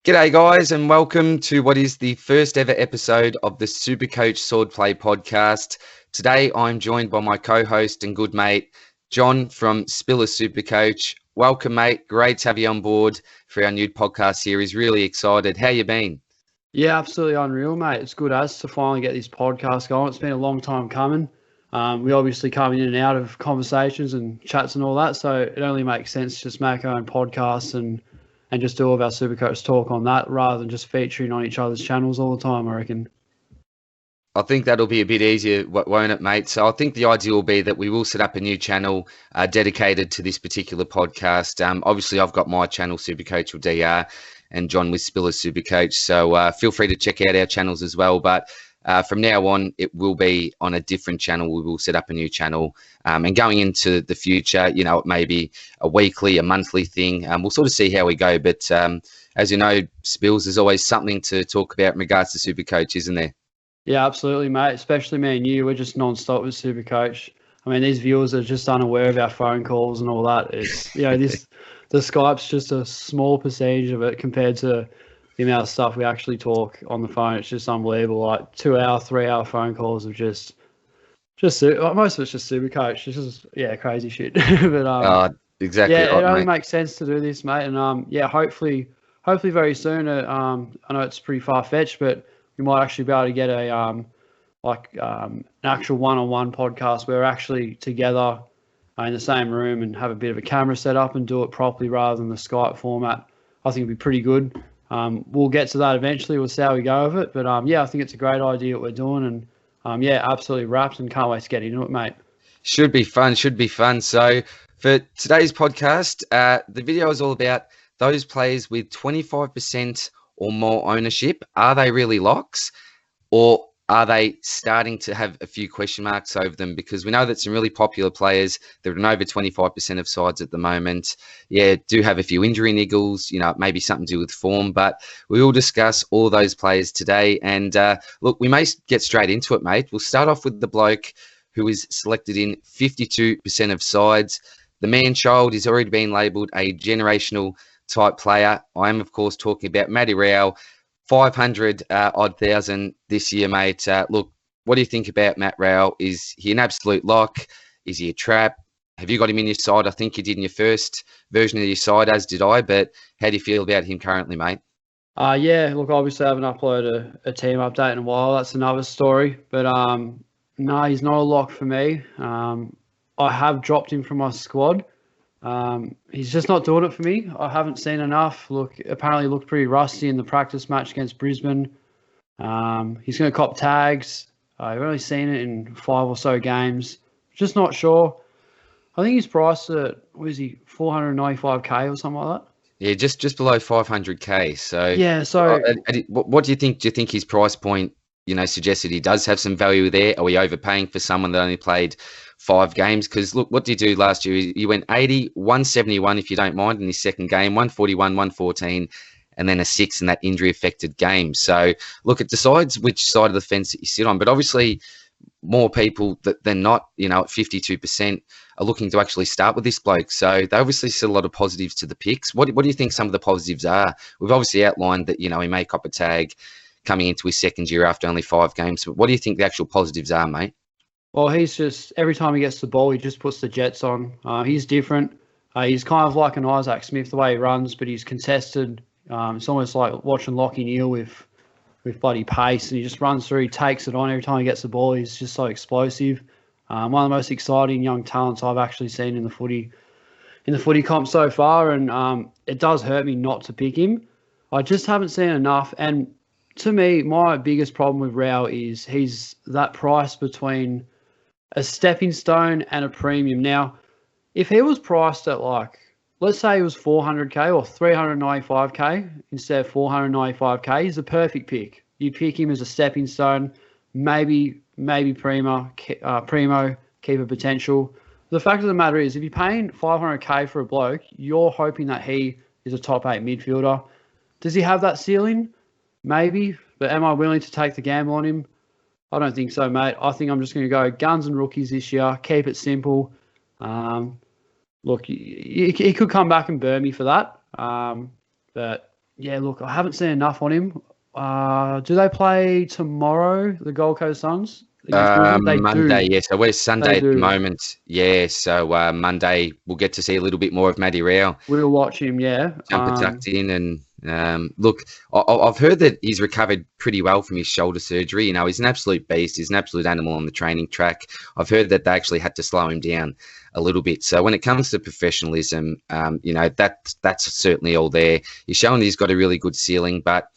G'day guys and welcome to what is the first ever episode of the SuperCoach Swordplay Podcast. Today I'm joined by my co-host and good mate, John from Spiller SuperCoach. Welcome mate, great to have you on board for our new podcast series. Really excited. How you been? Yeah, absolutely unreal mate. It's good as to finally get this podcast going. It's been a long time coming. We obviously come in and out of conversations and chats and all that, so it only makes sense to just make our own podcasts and just do all of our Supercoach talk on that rather than just featuring on each other's channels all the time, I reckon. I think that'll be a bit easier, won't it, mate? So I think the idea will be that we will set up a new channel dedicated to this particular podcast. Obviously, I've got my channel, SuperCoach with DR, and John with Spiller SuperCoach. So feel free to check out our channels as well. But from now on, it will be on a different channel. We will set up a new channel. And going into the future, you know, it may be a weekly, a monthly thing. We'll sort of see how we go. But as you know, Spills, there's always something to talk about in regards to SuperCoach, isn't there? Yeah, absolutely, mate. Especially me and you. We're just non-stop with SuperCoach. I mean, these viewers are just unaware of our phone calls and all that. It's, you know, the Skype's just a small percentage of it compared to the amount of stuff we actually talk on the phone. It's just unbelievable. Like 2 hour, 3 hour phone calls of just most of it's just SuperCoach. It's just crazy shit. But exactly. yeah, right, it only mate. makes sense to do this, mate. And hopefully very soon. I know it's pretty far fetched, but we might actually be able to get an actual one-on-one podcast where we're actually together in the same room and have a bit of a camera set up and do it properly rather than the Skype format. I think it'd be pretty good. We'll get to that eventually. We'll see how we go with it. But I think it's a great idea what we're doing, and absolutely wrapped and can't wait to get into it, mate. Should be fun. So for today's podcast, the video is all about those players with 25% or more ownership. Are they really locks, or are they starting to have a few question marks over them? Because we know that some really popular players that are in over 25% of sides at the moment, do have a few injury niggles, you know, maybe something to do with form, but we will discuss all those players today. And look, we may get straight into it, mate. We'll start off with the bloke who is selected in 52% of sides. The man-child is already been labelled a generational type player. I am, of course, talking about Matty Rowell. 500 odd thousand this year, mate. Look, what do you think about Matt Rowell? Is he an absolute lock? Is he a trap? Have you got him in your side? I think you did in your first version of your side, as did I. But how do you feel about him currently, mate? Look, obviously I haven't uploaded a team update in a while. That's another story. But no, he's not a lock for me. I have dropped him from my squad. He's just not doing it for me. I haven't seen enough. Look, apparently looked pretty rusty in the practice match against Brisbane. He's going to cop tags. I've only seen it in 5 or so games. Just not sure. I think he's priced at, what is he, 495k or something like that? Yeah, just below 500k. So yeah. So what do you think? Do you think his price point, you know, suggests that he does have some value there? Are we overpaying for someone that only played 5 games? Because look, what did he do last year? He went 80, 171, if you don't mind, in his second game, 141, 114, and then a 6 in that injury-affected game. So look, it decides which side of the fence that you sit on. But obviously, more people than not, you know, at 52% are looking to actually start with this bloke. So they obviously see a lot of positives to the picks. What do you think some of the positives are? We've obviously outlined that, you know, he may cop a tag coming into his second year after only 5 games. But what do you think the actual positives are, mate? Well, he's just, every time he gets the ball, he just puts the jets on. He's different. He's kind of like an Isaac Smith, the way he runs, but he's contested. It's almost like watching Lachie Neale with bloody pace, and he just runs through, he takes it on every time he gets the ball. He's just so explosive. One of the most exciting young talents I've actually seen in the footy comp so far, and it does hurt me not to pick him. I just haven't seen enough, and to me, my biggest problem with Rowell is he's that price between a stepping stone and a premium. Now, if he was priced at let's say he was 400k or 395k instead of 495k, he's a perfect pick. You pick him as a stepping stone, maybe primo, keeper potential. The fact of the matter is, if you're paying 500k for a bloke, you're hoping that he is a top 8 midfielder. Does he have that ceiling? Maybe, but am I willing to take the gamble on him? I don't think so, mate. I think I'm just going to go guns and rookies this year. Keep it simple. Look, he could come back and burn me for that. But Yeah, look, I haven't seen enough on him. Do they play tomorrow, the Gold Coast Suns? Against Brisbane? They Monday, do. yeah. So we're Sunday They at the do. moment. Yeah, so Monday we'll get to see a little bit more of Matty Rowell. We'll watch him, yeah. Jumper tucked in, and look, I've heard that he's recovered pretty well from his shoulder surgery. You know, he's an absolute beast. He's an absolute animal on the training track. I've heard that they actually had to slow him down a little bit. So when it comes to professionalism, you know, that's certainly all there. He's shown that he's got a really good ceiling, but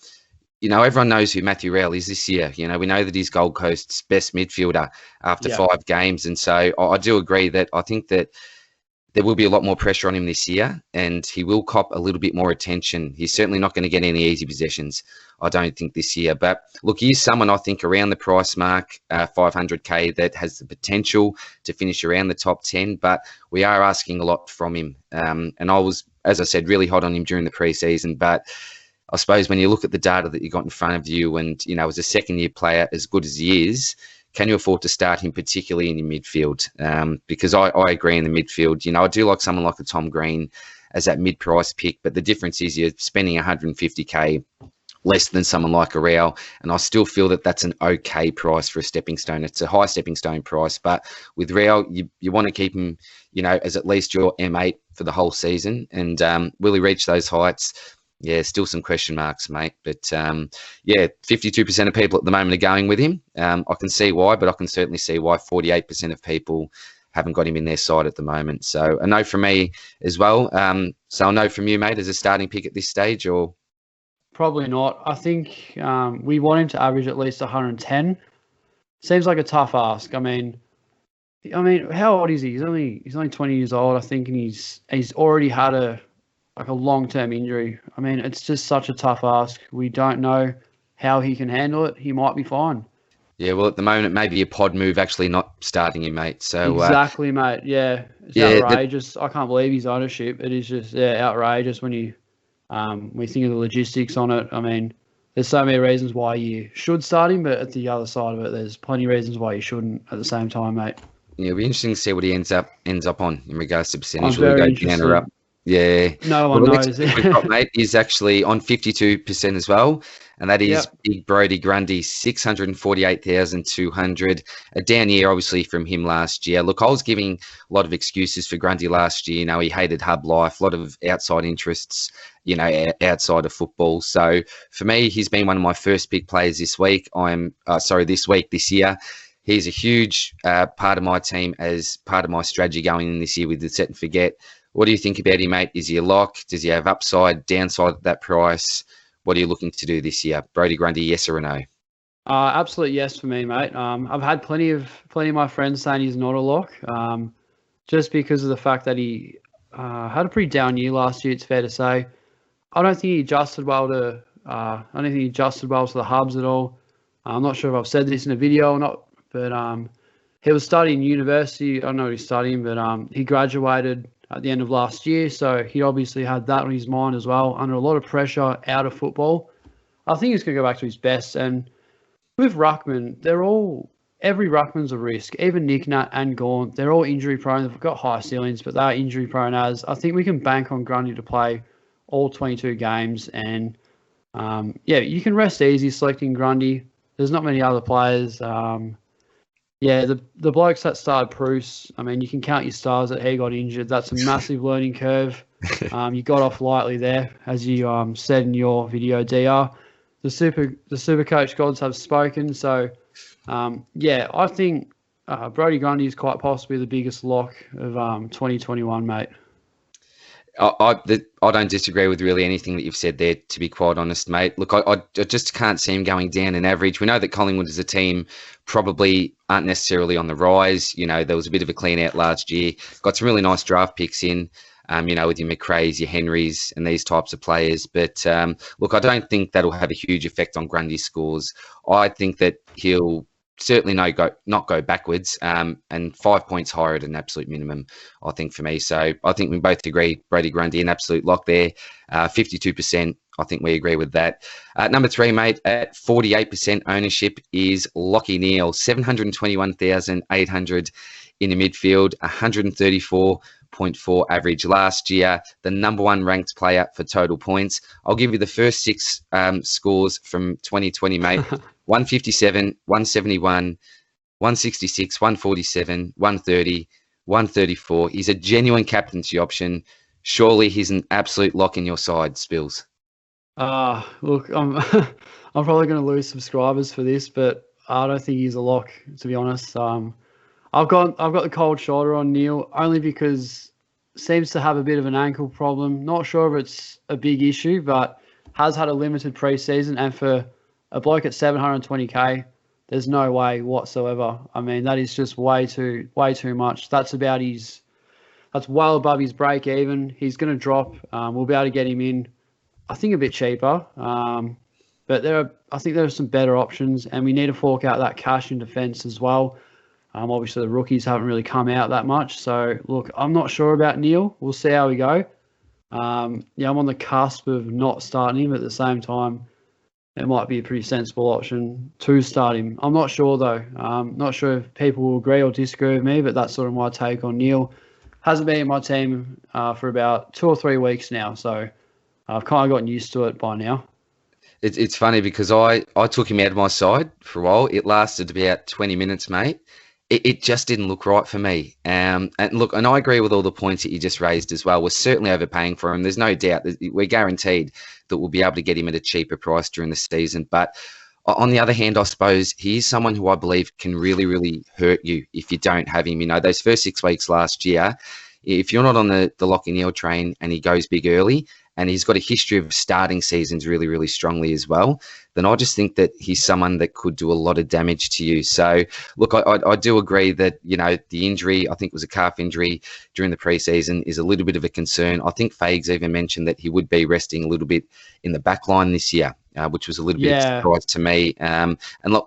you know, everyone knows who Matthew Rowell is this year. You know, we know that he's Gold Coast's best midfielder after 5 games. And so I do agree that I think that there will be a lot more pressure on him this year, and he will cop a little bit more attention. He's certainly not going to get any easy possessions, I don't think, this year. But look, he's someone I think around the price mark, 500K, that has the potential to finish around the top 10. But we are asking a lot from him. And I was, as I said, really hot on him during the preseason. But I suppose when you look at the data that you got in front of you, and, you know, as a second-year player, as good as he is, can you afford to start him, particularly in your midfield? Because I agree in the midfield. You know, I do like someone like a Tom Green as that mid-price pick, but the difference is you're spending 150K less than someone like a Rowell, and I still feel that that's an okay price for a stepping stone. It's a high stepping stone price, but with Rowell, you want to keep him, you know, as at least your M8 for the whole season. And will he reach those heights? Yeah, still some question marks, mate. But, yeah, 52% of people at the moment are going with him. I can see why, but I can certainly see why 48% of people haven't got him in their side at the moment. So a no from me as well. So a no from you, mate, as a starting pick at this stage, or? Probably not. I think we want him to average at least 110. Seems like a tough ask. I mean, how old is he? He's only 20 years old, I think, and he's already had a long-term injury. I mean, it's just such a tough ask. We don't know how he can handle it. He might be fine. Yeah, well, at the moment, it may be a pod move actually not starting him, mate. So exactly, mate. Yeah, it's outrageous. I can't believe his ownership. It is just outrageous when you we think of the logistics on it. I mean, there's so many reasons why you should start him, but at the other side of it, there's plenty of reasons why you shouldn't at the same time, mate. Yeah, it'll be interesting to see what he ends up on in regards to percentage. I'm very interested. Yeah. No one knows. We've got, mate, is actually on 52% as well. And that is Big Brody Grundy, 648,200. Down here, obviously, from him last year. Look, I was giving a lot of excuses for Grundy last year. You know, he hated hub life, a lot of outside interests, you know, outside of football. So for me, he's been one of my first big players this week. This year. He's a huge part of my team as part of my strategy going in this year with the set and forget. What do you think about him, mate? Is he a lock? Does he have upside, downside at that price? What are you looking to do this year? Brody Grundy, yes or no? Absolute yes for me, mate. I've had plenty of my friends saying he's not a lock, just because of the fact that he had a pretty down year last year. It's fair to say. I don't think he adjusted well to. I don't think he adjusted well to the hubs at all. I'm not sure if I've said this in a video or not, but he was studying university. I don't know what he's studying, but he graduated at the end of last year, so he obviously had that on his mind as well, under a lot of pressure out of football. I think he's going to go back to his best, and with Ruckman, every Ruckman's a risk. Even Nick Nat and Gawn, they're all injury prone. They've got high ceilings, but they're injury prone as. I think we can bank on Grundy to play all 22 games, and you can rest easy selecting Grundy. There's not many other players. The blokes that started Bruce, I mean, you can count your stars that he got injured. That's a massive learning curve. You got off lightly there, as you said in your video, DR. The SuperCoach gods have spoken. So, I think Brody Grundy is quite possibly the biggest lock of 2021, mate. I don't disagree with really anything that you've said there, to be quite honest, mate. Look, I just can't see him going down in average. We know that Collingwood as a team probably aren't necessarily on the rise. You know, there was a bit of a clean out last year. Got some really nice draft picks in, with your McRae's, your Henrys and these types of players. But, look, I don't think that'll have a huge effect on Grundy's scores. I think that he'll certainly not go backwards, and 5 points higher at an absolute minimum, I think, for me. So I think we both agree Brody Grundy, an absolute lock there. 52%, I think we agree with that. Number 3, mate, at 48% ownership is Lachie Neale, 721,800 in the midfield, 134.4 average last year, the number one ranked player for total points. I'll give you the first six scores from 2020, mate. 157, 171, 166, 147, 130, 134. He's a genuine captaincy option. Surely he's an absolute lock in your side, Spills. Look, I'm I'm probably going to lose subscribers for this, but I don't think he's a lock, to be honest. I've got the cold shoulder on Neale only because seems to have a bit of an ankle problem. Not sure if it's a big issue, but has had a limited preseason, and for a bloke at 720k, there's no way whatsoever. I mean, that is just way too much. That's well above his break even. He's going to drop. We'll be able to get him in, I think, a bit cheaper. But I think there are some better options, and we need to fork out that cash in defence as well. Obviously, the rookies haven't really come out that much. So, look, I'm not sure about Neale. We'll see how we go. I'm on the cusp of not starting him. At the same time, it might be a pretty sensible option to start him. I'm not sure, though. Not sure if people will agree or disagree with me, but that's sort of my take on Neale. Hasn't been in my team for about 2 or 3 weeks now, so I've kind of gotten used to it by now. It's funny because I took him out of my side for a while. It lasted about 20 minutes, mate. It just didn't look right for me. And look, and I agree with all the points that you just raised as well. We're certainly overpaying for him. There's no doubt that we're guaranteed that we'll be able to get him at a cheaper price during the season. But on the other hand, I suppose he is someone who I believe can really, really hurt you if you don't have him. You know, those first 6 weeks last year, if you're not on the Lachie Neale train and he goes big early, and he's got a history of starting seasons really, really strongly as well, then I just think that he's someone that could do a lot of damage to you. So, look, I do agree that, you know, the injury, I think it was a calf injury during the preseason, is a little bit of a concern. I think Fags even mentioned that he would be resting a little bit in the back line this year, which was a little bit of a surprise to me. And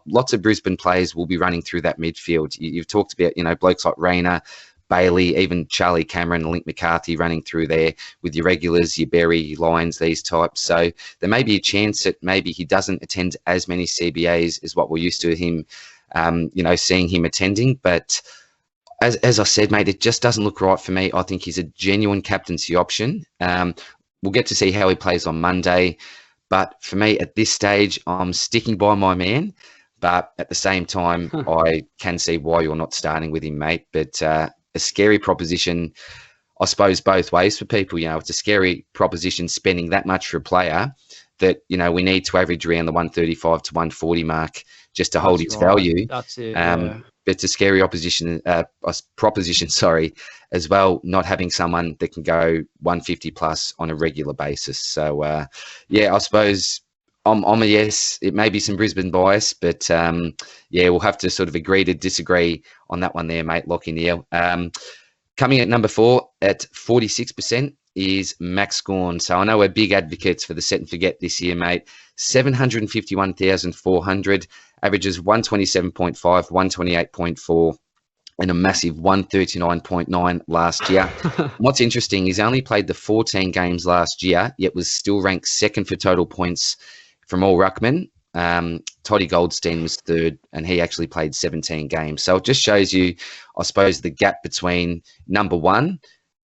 lots of Brisbane players will be running through that midfield. You've talked about, you know, blokes like Rayner, Bailey, even Charlie Cameron, Link McCarthy running through there with your regulars, your Berry, Lyons, these types. So there may be a chance that maybe he doesn't attend as many CBAs as what we're used to him, seeing him attending. But as I said, mate, it just doesn't look right for me. I think he's a genuine captaincy option. We'll get to see how he plays on Monday. But for me, at this stage, I'm sticking by my man. But at the same time, I can see why you're not starting with him, mate. But a scary proposition, I suppose, both ways for people. You know, it's a scary proposition spending that much for a player that, you know, we need to average around the 135 to 140 mark just to hold its value. That's it. But it's a scary proposition, as well, not having someone that can go 150 plus on a regular basis. So, I suppose I'm a yes. It may be some Brisbane bias, but we'll have to sort of agree to disagree on that one there, mate. Lachie Neale. Coming at number 4 at 46% is Max Gawn. So I know we're big advocates for the set and forget this year, mate. 751,400, averages 127.5, 128.4. and a massive 139.9 last year. What's interesting is he only played the 14 games last year, yet was still ranked second for total points from all ruckmen. Toddy Goldstein was third, and he actually played 17 games. So it just shows you, I suppose, the gap between number one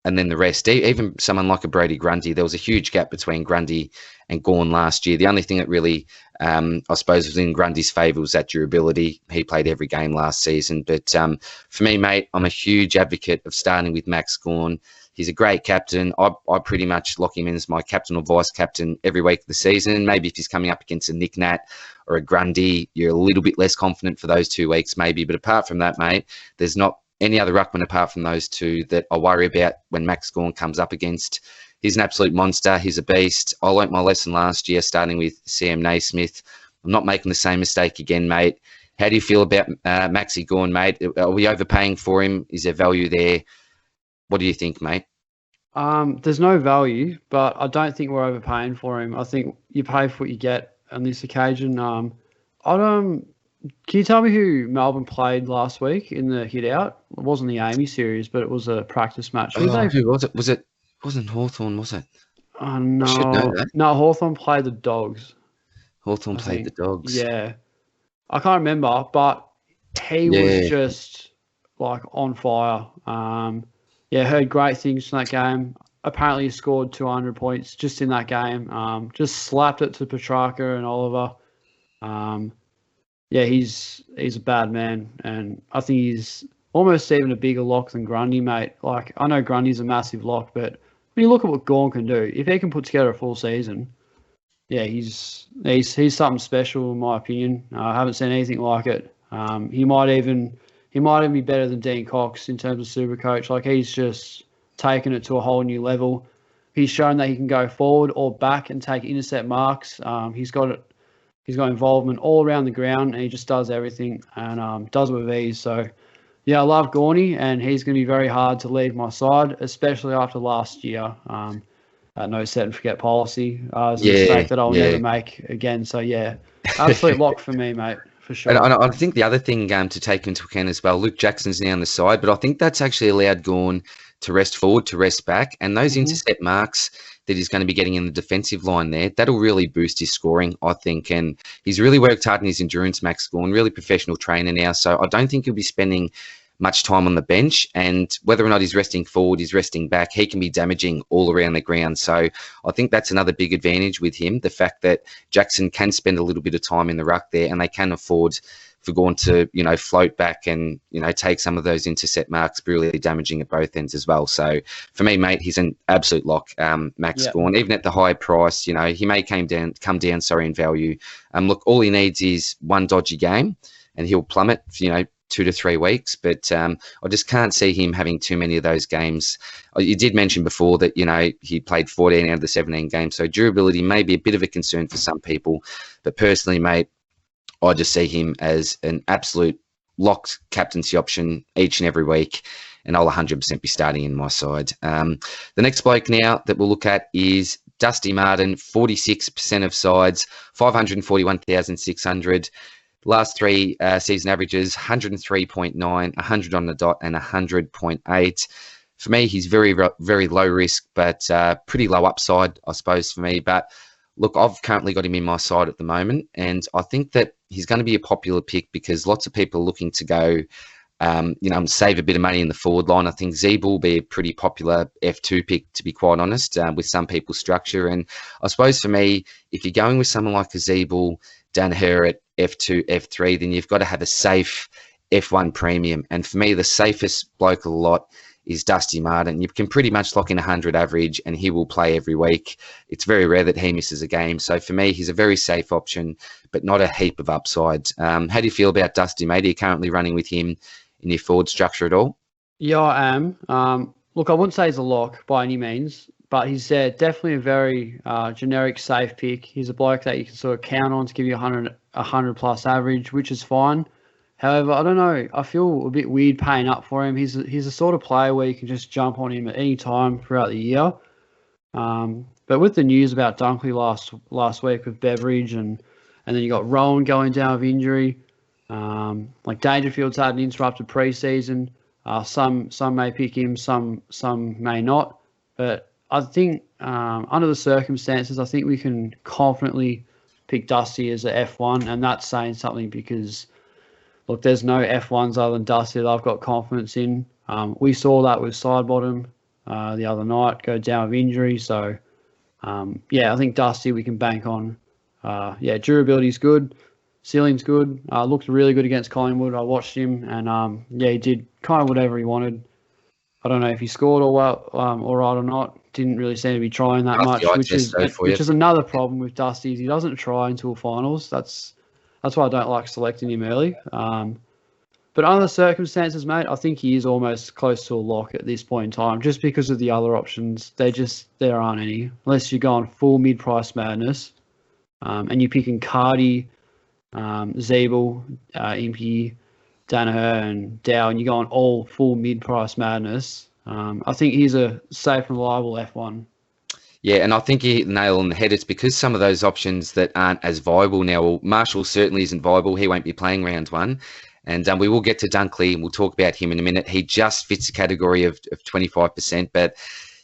and then the rest. Even someone like a Brody Grundy, there was a huge gap between Grundy and Gawn last year. The only thing that really, I suppose, was in Grundy's favour was that durability. He played every game last season. But for me, mate, I'm a huge advocate of starting with Max Gawn. He's a great captain. I pretty much lock him in as my captain or vice captain every week of the season. Maybe if he's coming up against a Nick Nat or a Grundy, you're a little bit less confident for those 2 weeks maybe. But apart from that, mate, there's not any other ruckman apart from those two that I worry about when Max Gawn comes up against. He's an absolute monster. He's a beast. I learnt my lesson last year starting with Sam Naismith. I'm not making the same mistake again, mate. How do you feel about Maxi Gawn, mate? Are we overpaying for him? Is there value there? What do you think, mate? There's no value, but I don't think we're overpaying for him. I think you pay for what you get on this occasion. Can you tell me who Melbourne played last week in the hit out? It wasn't the Amy series, but it was a practice match. Who was it? It wasn't Hawthorn, was it? Oh, no. I should know that. No, Hawthorn played the Dogs. Hawthorn played the Dogs. Yeah. I can't remember, but he was just like on fire. Heard great things from that game. Apparently he scored 200 points just in that game. Just slapped it to Petrarca and Oliver. He's a bad man, and I think he's almost even a bigger lock than Grundy, mate. Like, I know Grundy's a massive lock, but when you look at what Gawn can do, if he can put together a full season, he's something special in my opinion. I haven't seen anything like it. He might even be better than Dean Cox in terms of Supercoach. Like, he's just taken it to a whole new level. He's shown that he can go forward or back and take intercept marks. He's got involvement all around the ground, and he just does everything and does it with ease. So, I love Gawny, and he's going to be very hard to leave my side, especially after last year. No set and forget policy. It's a mistake that I'll never make again. So, absolute lock for me, mate, for sure. And I think the other thing to take into account as well, Luke Jackson's now on the side, but I think that's actually allowed Gawn to rest forward, to rest back, and those intercept marks that he's going to be getting in the defensive line there, that'll really boost his scoring, I think. And he's really worked hard in his endurance, Max Gawn, really professional trainer now. So I don't think he'll be spending much time on the bench, and whether or not he's resting forward, he's resting back, he can be damaging all around the ground. So I think that's another big advantage with him, the fact that Jackson can spend a little bit of time in the ruck there, and they can afford for Gawn to, float back and, take some of those intercept marks, really damaging at both ends as well. So for me, mate, he's an absolute lock, Max Gawn. Even at the high price, he may come down in value. Look, all he needs is one dodgy game and he'll plummet, 2 to 3 weeks, but I just can't see him having too many of those games. You did mention before that, he played 14 out of the 17 games, so durability may be a bit of a concern for some people, but personally, mate, I just see him as an absolute locked captaincy option each and every week, and I'll 100% be starting in my side. The next bloke now that we'll look at is Dusty Martin, 46% of sides, 541,600. Last 3 season averages, 103.9, 100 on the dot, and 100.8. For me, he's very, very low risk, but pretty low upside, I suppose, for me. But look, I've currently got him in my side at the moment, and I think that he's going to be a popular pick because lots of people are looking to go, save a bit of money in the forward line. I think Zeeb will be a pretty popular F2 pick, to be quite honest, with some people's structure. And I suppose for me, if you're going with someone like a Zeeb, Daniher at F2, F3, then you've got to have a safe F1 premium. And for me, the safest bloke of the lot is Dusty Martin. You can pretty much lock in 100 average and he will play every week. It's very rare that he misses a game. So for me, he's a very safe option, but not a heap of upside. How do you feel about Dusty, mate? Are you currently running with him in your forward structure at all? Yeah, I am. Look, I wouldn't say he's a lock by any means, but he's definitely a very generic safe pick. He's a bloke that you can sort of count on to give you 100 plus average, which is fine. However, I don't know. I feel a bit weird paying up for him. He's a sort of player where you can just jump on him at any time throughout the year. But with the news about Dunkley last week with Beveridge and then you got Rowell going down with injury. Like Dangerfield's had an interrupted preseason. Some may pick him, some may not. But I think under the circumstances, I think we can confidently pick Dusty as a F1, and that's saying something because, look, there's no F1s other than Dusty that I've got confidence in. We saw that with Sidebottom the other night, go down with injury. So, I think Dusty we can bank on. Durability's good. Ceiling's good. Looked really good against Collingwood. I watched him, and he did kind of whatever he wanted. I don't know if he scored all right or not. Didn't really seem to be trying that much, which is another problem with Dusty. He doesn't try until finals. That's why I don't like selecting him early. But under the circumstances, mate, I think he is almost close to a lock at this point in time, just because of the other options. There aren't any, unless you're going full mid-price madness, and you're picking Cardi, Zeeble, Impey, Daniher, and Dow, and you're going all full mid-price madness. I think he's a safe and reliable F1. Yeah, and I think you hit the nail on the head. It's because some of those options that aren't as viable now. Well, Marshall certainly isn't viable. He won't be playing round 1. And we will get to Dunkley, and we'll talk about him in a minute. He just fits the category of 25%. But,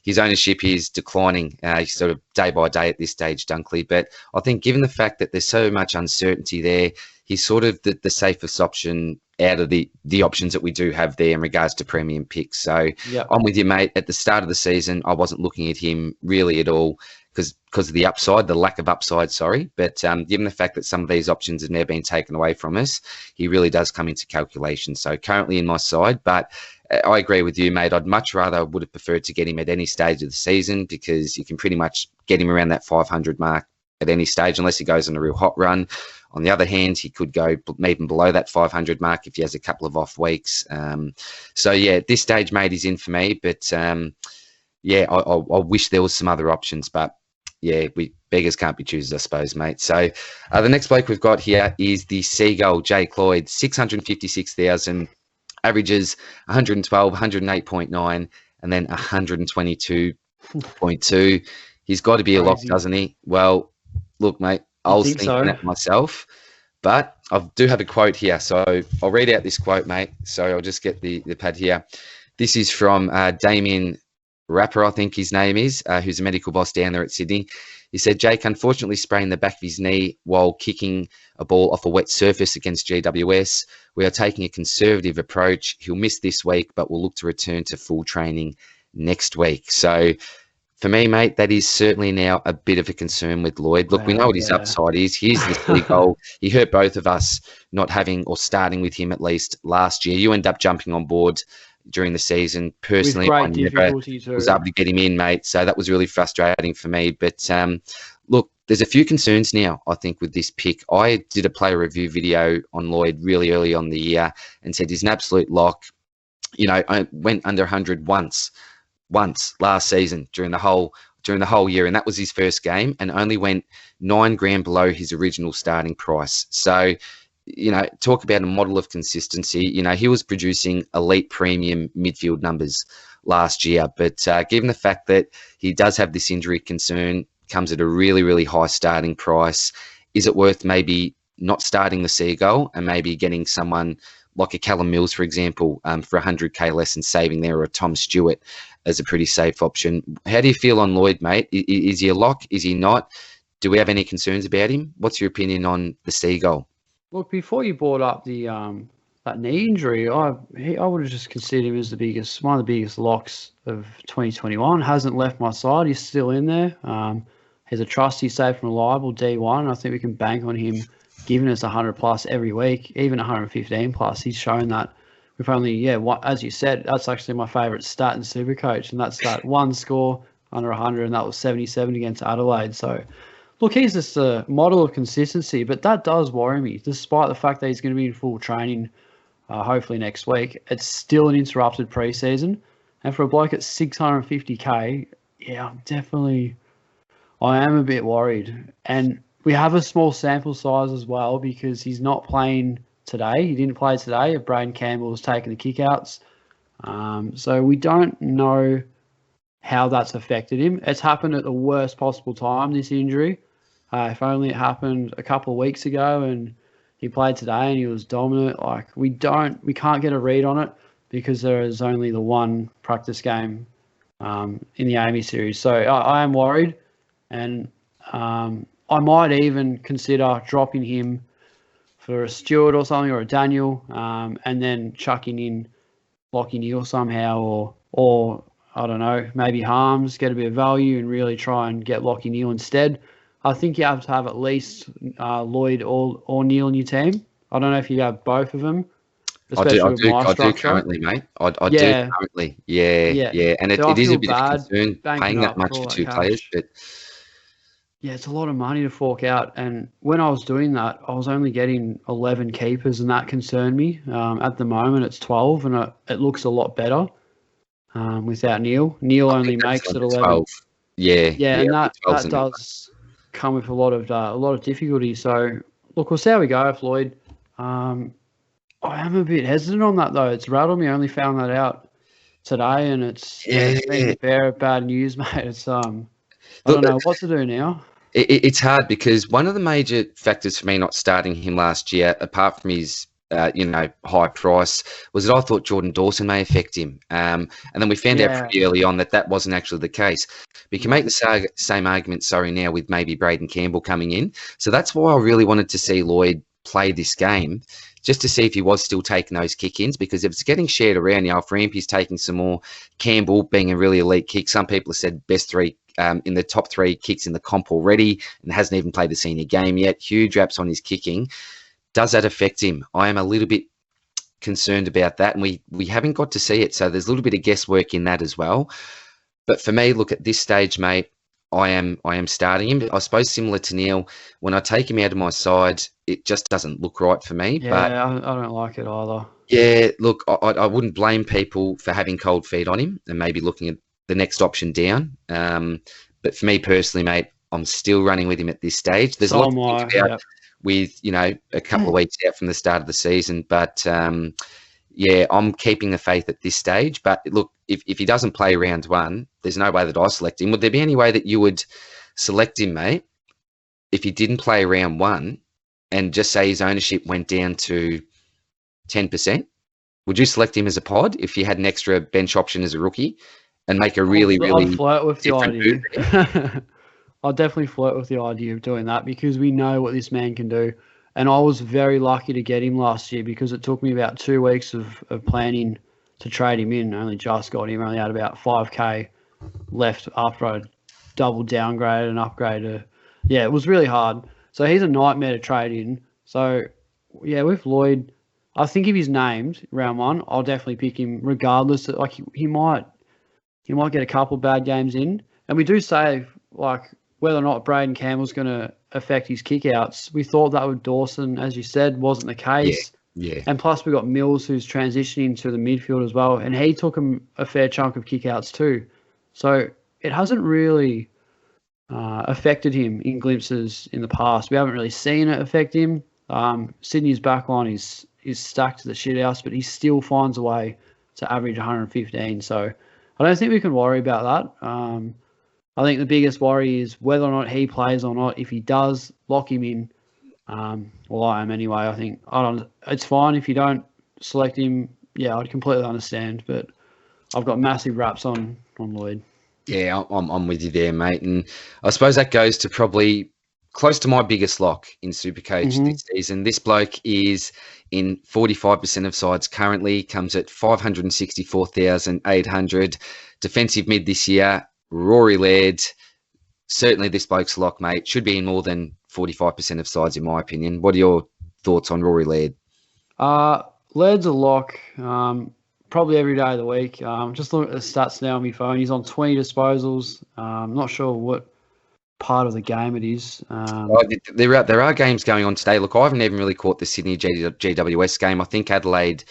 his ownership is declining sort of day by day at this stage, Dunkley. But I think given the fact that there's so much uncertainty there, he's sort of the safest option out of the options that we do have there in regards to premium picks. So I'm with you, mate. At the start of the season, I wasn't looking at him really at all because of the upside, the lack of upside, sorry. But given the fact that some of these options have now been taken away from us, he really does come into calculation. So currently in my side, but I agree with you, mate. I'd much rather would have preferred to get him at any stage of the season because you can pretty much get him around that 500 mark at any stage unless he goes on a real hot run. On the other hand, he could go even below that 500 mark if he has a couple of off weeks. So, yeah, at this stage, mate, he's in for me. But, I wish there was some other options. But, yeah, beggars can't be choosers, I suppose, mate. So, the next bloke we've got here is the Seagull, Jake Lloyd, 656,000, averages 112, 108.9, and then 122.2. He's got to be a lock, doesn't he? Well, look, mate. I was thinking that myself, but I do have a quote here. So I'll read out this quote, mate. So I'll just get the pad here. This is from Damien Rapper, I think his name is, who's a medical boss down there at Sydney. He said, Jake unfortunately sprained the back of his knee while kicking a ball off a wet surface against GWS. We are taking a conservative approach. He'll miss this week, but we'll look to return to full training next week. So for me, mate, that is certainly now a bit of a concern with Lloyd. Look, we know what his upside is. Here's the Seagull. He hurt both of us not having or starting with him at least last year. You end up jumping on board during the season. Personally, I never was able to get him in, mate. So that was really frustrating for me. But look, there's a few concerns now, I think, with this pick. I did a player review video on Lloyd really early on the year and said he's an absolute lock. You know, I went under 100 once last season during the whole year, and that was his first game, and only went $9,000 below his original starting price. So, you know, talk about a model of consistency. You know, he was producing elite premium midfield numbers last year, but given the fact that he does have this injury concern, comes at a really, really high starting price, is it worth maybe not starting the Seagull and maybe getting someone like a Callum Mills, for example, for 100K less and saving there, or a Tom Stewart as a pretty safe option? How do you feel on Lloyd, mate? Is he a lock? Is he not? Do we have any concerns about him? What's your opinion on the Seagull? Look, before you brought up the that knee injury, I would have just considered him as one of the biggest locks of 2021. Hasn't left my side. He's still in there. He's a trusty, safe and reliable D1. I think we can bank on him giving us 100 plus every week, even 115 plus. He's shown that. We've only, as you said, that's actually my favourite stat in SuperCoach, and that's that one score under 100, and that was 77 against Adelaide. So, look, he's just a model of consistency, but that does worry me, despite the fact that he's going to be in full training hopefully next week. It's still an interrupted preseason, and for a bloke at 650K, I am a bit worried. And we have a small sample size as well because he's not playing today. He didn't play today. Braden Campbell was taking the kickouts. So we don't know how that's affected him. It's happened at the worst possible time, this injury. If only it happened a couple of weeks ago and he played today and he was dominant. Like, we can't get a read on it because there is only the one practice game in the Amy series. So I am worried, and I might even consider dropping him for a Stewart or something, or a Daniel, and then chucking in Lachie Neale somehow, or I don't know, maybe Harms, get a bit of value and really try and get Lachie Neale instead. I think you have to have at least Lloyd or Neale in your team. I don't know if you have both of them. I do currently, mate. I do currently. Yeah. And it is a bit of a concern paying that much for two players, but yeah, it's a lot of money to fork out. And when I was doing that, I was only getting 11 keepers, and that concerned me. At the moment, it's 12, and it looks a lot better without Neale. Neale only makes it 11. 12. Yeah, and that does come with a lot of difficulty. So, look, we'll see how we go with Lloyd. I am a bit hesitant on that, though. It's rattled me. I only found that out today, and it's been a bear of bad news, mate. It's I don't know what to do now. It's hard because one of the major factors for me not starting him last year, apart from his high price was that I thought Jordan Dawson may affect him. And then we found out pretty early on that wasn't actually the case. But you can make the same argument, now with maybe Braden Campbell coming in. So that's why I really wanted to see Lloyd play this game, just to see if he was still taking those kick-ins, because if it's getting shared around, if Rampy's taking some more, Campbell being a really elite kick, some people have said best three in the top 3 kicks in the comp already and hasn't even played the senior game yet, huge raps on his kicking. Does that affect him? I am a little bit concerned about that, and we haven't got to see it, so there's a little bit of guesswork in that as well. But for me, look, at this stage, mate, I am starting him. I suppose similar to Neale, when I take him out of my side, it just doesn't look right for me. Yeah, but I don't like it either. Yeah, look, I wouldn't blame people for having cold feet on him and maybe looking at the next option down. But for me personally, mate, I'm still running with him at this stage. There's a lot to think about with, a couple of weeks out from the start of the season. But, I'm keeping the faith at this stage. But, look, if he doesn't play round 1, there's no way that I select him. Would there be any way that you would select him, mate, if he didn't play round 1 and just say his ownership went down to 10%? Would you select him as a pod if you had an extra bench option as a rookie and make a really I'd flirt with the idea. Move? I'll definitely flirt with the idea of doing that, because we know what this man can do. And I was very lucky to get him last year, because it took me about 2 weeks of planning to trade him in. I only just got him. I only had about 5K left after I double downgraded and upgraded. Yeah, it was really hard. So he's a nightmare to trade in. So, with Lloyd, I think if he's named round 1, I'll definitely pick him regardless. Like, he might get a couple of bad games in. And we do say, like, whether or not Braden Campbell's going to affect his kickouts. We thought that with Dawson, as you said, wasn't the case. Yeah. And plus we got Mills, who's transitioning to the midfield as well, and he took him a fair chunk of kickouts too. So it hasn't really affected him in glimpses in the past. We haven't really seen it affect him. Sydney's backline is stacked to the shithouse, but he still finds a way to average 115. So I don't think we can worry about that. I think the biggest worry is whether or not he plays or not. If he does, lock him in. Well, I am anyway. I think it's fine if you don't select him. Yeah, I'd completely understand, but I've got massive raps on Lloyd. Yeah, I'm with you there, mate. And I suppose that goes to probably close to my biggest lock in SuperCoach this season. This bloke is in 45% of sides currently, comes at 564,800. Defensive mid this year, Rory Laird. Certainly this bloke's lock, mate. Should be in more than 45% of sides, in my opinion. What are your thoughts on Rory Laird? Laird's a lock. Probably every day of the week. Just looking at the stats now on my phone. He's on 20 disposals. I'm not sure what part of the game it is. There are games going on today. Look, I haven't even really caught the Sydney GWS game. I think Adelaide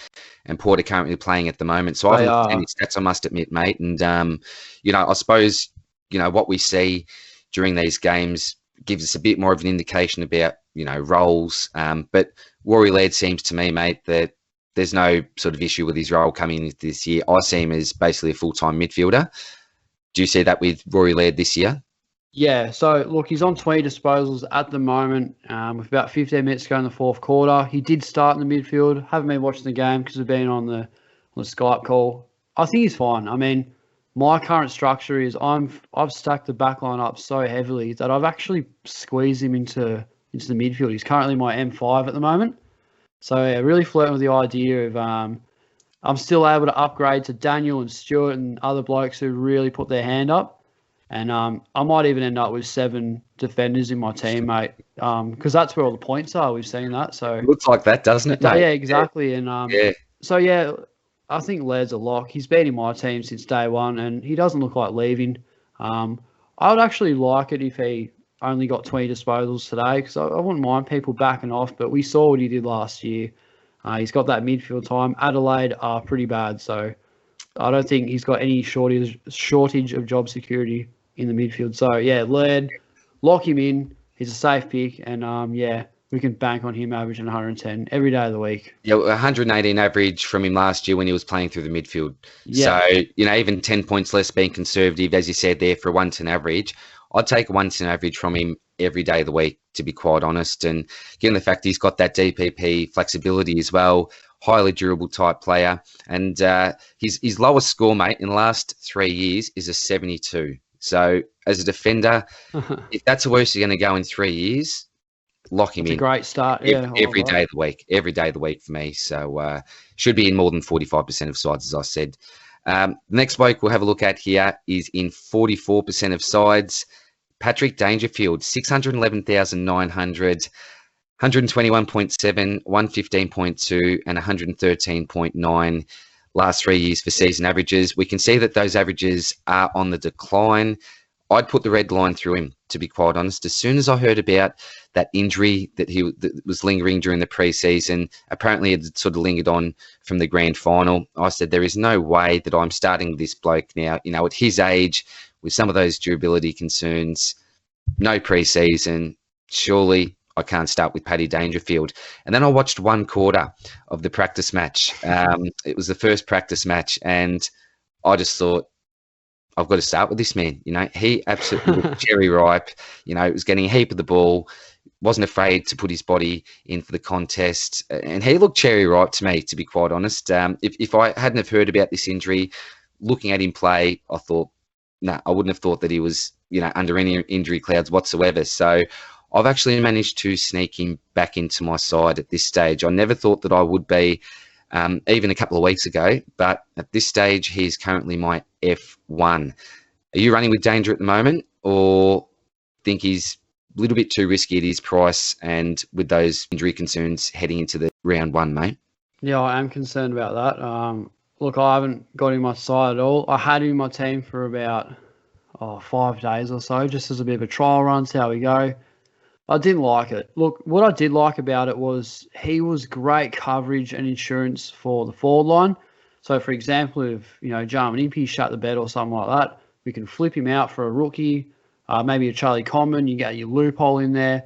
and Port are currently playing at the moment. So I haven't looked at any stats, I must admit, mate. And, I suppose, what we see during these games gives us a bit more of an indication about, roles. But Rory Laird seems to me, mate, that there's no sort of issue with his role coming into this year. I see him as basically a full-time midfielder. Do you see that with Rory Laird this year? Yeah, so look, he's on 20 disposals at the moment with about 15 minutes to go in the fourth quarter. He did start in the midfield. Haven't been watching the game because we've been on the Skype call. I think he's fine. I mean, my current structure is I've stacked the back line up so heavily that I've actually squeezed him into the midfield. He's currently my M5 at the moment. So yeah, really flirting with the idea of I'm still able to upgrade to Daniel and Stuart and other blokes who really put their hand up. And I might even end up with 7 defenders in my team, mate, because that's where all the points are. We've seen that. So it looks like that, doesn't it, mate? Yeah, exactly. And so, yeah, I think Laird's a lock. He's been in my team since day one, and he doesn't look like leaving. I would actually like it if he only got 20 disposals today, because I wouldn't mind people backing off, but we saw what he did last year. He's got that midfield time. Adelaide are pretty bad, so I don't think he's got any shortage of job security in the midfield. So, yeah, Laird, lock him in. He's a safe pick, and, we can bank on him averaging 110 every day of the week. Yeah, 118 average from him last year when he was playing through the midfield. Yeah. So, even 10 points less being conservative, as you said there, for a 110 average, I'd take a 110 average from him every day of the week, to be quite honest. And given the fact he's got that DPP flexibility as well, highly durable type player. And his lowest score, mate, in the last 3 years is a 72. So as a defender, if that's the worst you're going to go in 3 years, lock him in. It's a great start. Every day of the week. Every day of the week for me. So should be in more than 45% of sides, as I said. The next bloke we'll have a look at here is in 44% of sides. Patrick Dangerfield, 611,900, 121.7, 115.2, and 113.9 last 3 years for season averages. We can see that those averages are on the decline. I'd put the red line through him, to be quite honest. As soon as I heard about that injury that was lingering during the preseason, apparently it sort of lingered on from the grand final, I said, there is no way that I'm starting this bloke now, at his age, with some of those durability concerns, no preseason, surely I can't start with Paddy Dangerfield. And then I watched one quarter of the practice match. It was the first practice match, and I just thought, I've got to start with this man. He absolutely looked cherry ripe. Was getting a heap of the ball, wasn't afraid to put his body in for the contest, and he looked cherry ripe to me, to be quite honest. If I hadn't have heard about this injury, looking at him play, I thought, I wouldn't have thought that he was, under any injury clouds whatsoever. So I've actually managed to sneak him back into my side at this stage. I never thought that I would be, even a couple of weeks ago, but at this stage, he's currently my F1. Are you running with Danger at the moment, or think he's a little bit too risky at his price and with those injury concerns heading into the round one, mate? Yeah, I am concerned about that. Look, I haven't got him on my side at all. I had him in my team for about 5 days or so, just as a bit of a trial run, see how we go. I didn't like it. Look, what I did like about it was he was great coverage and insurance for the forward line. So, for example, if, Jarman Impey shut the bed or something like that, we can flip him out for a rookie, maybe a Charlie Comben, you get your loophole in there,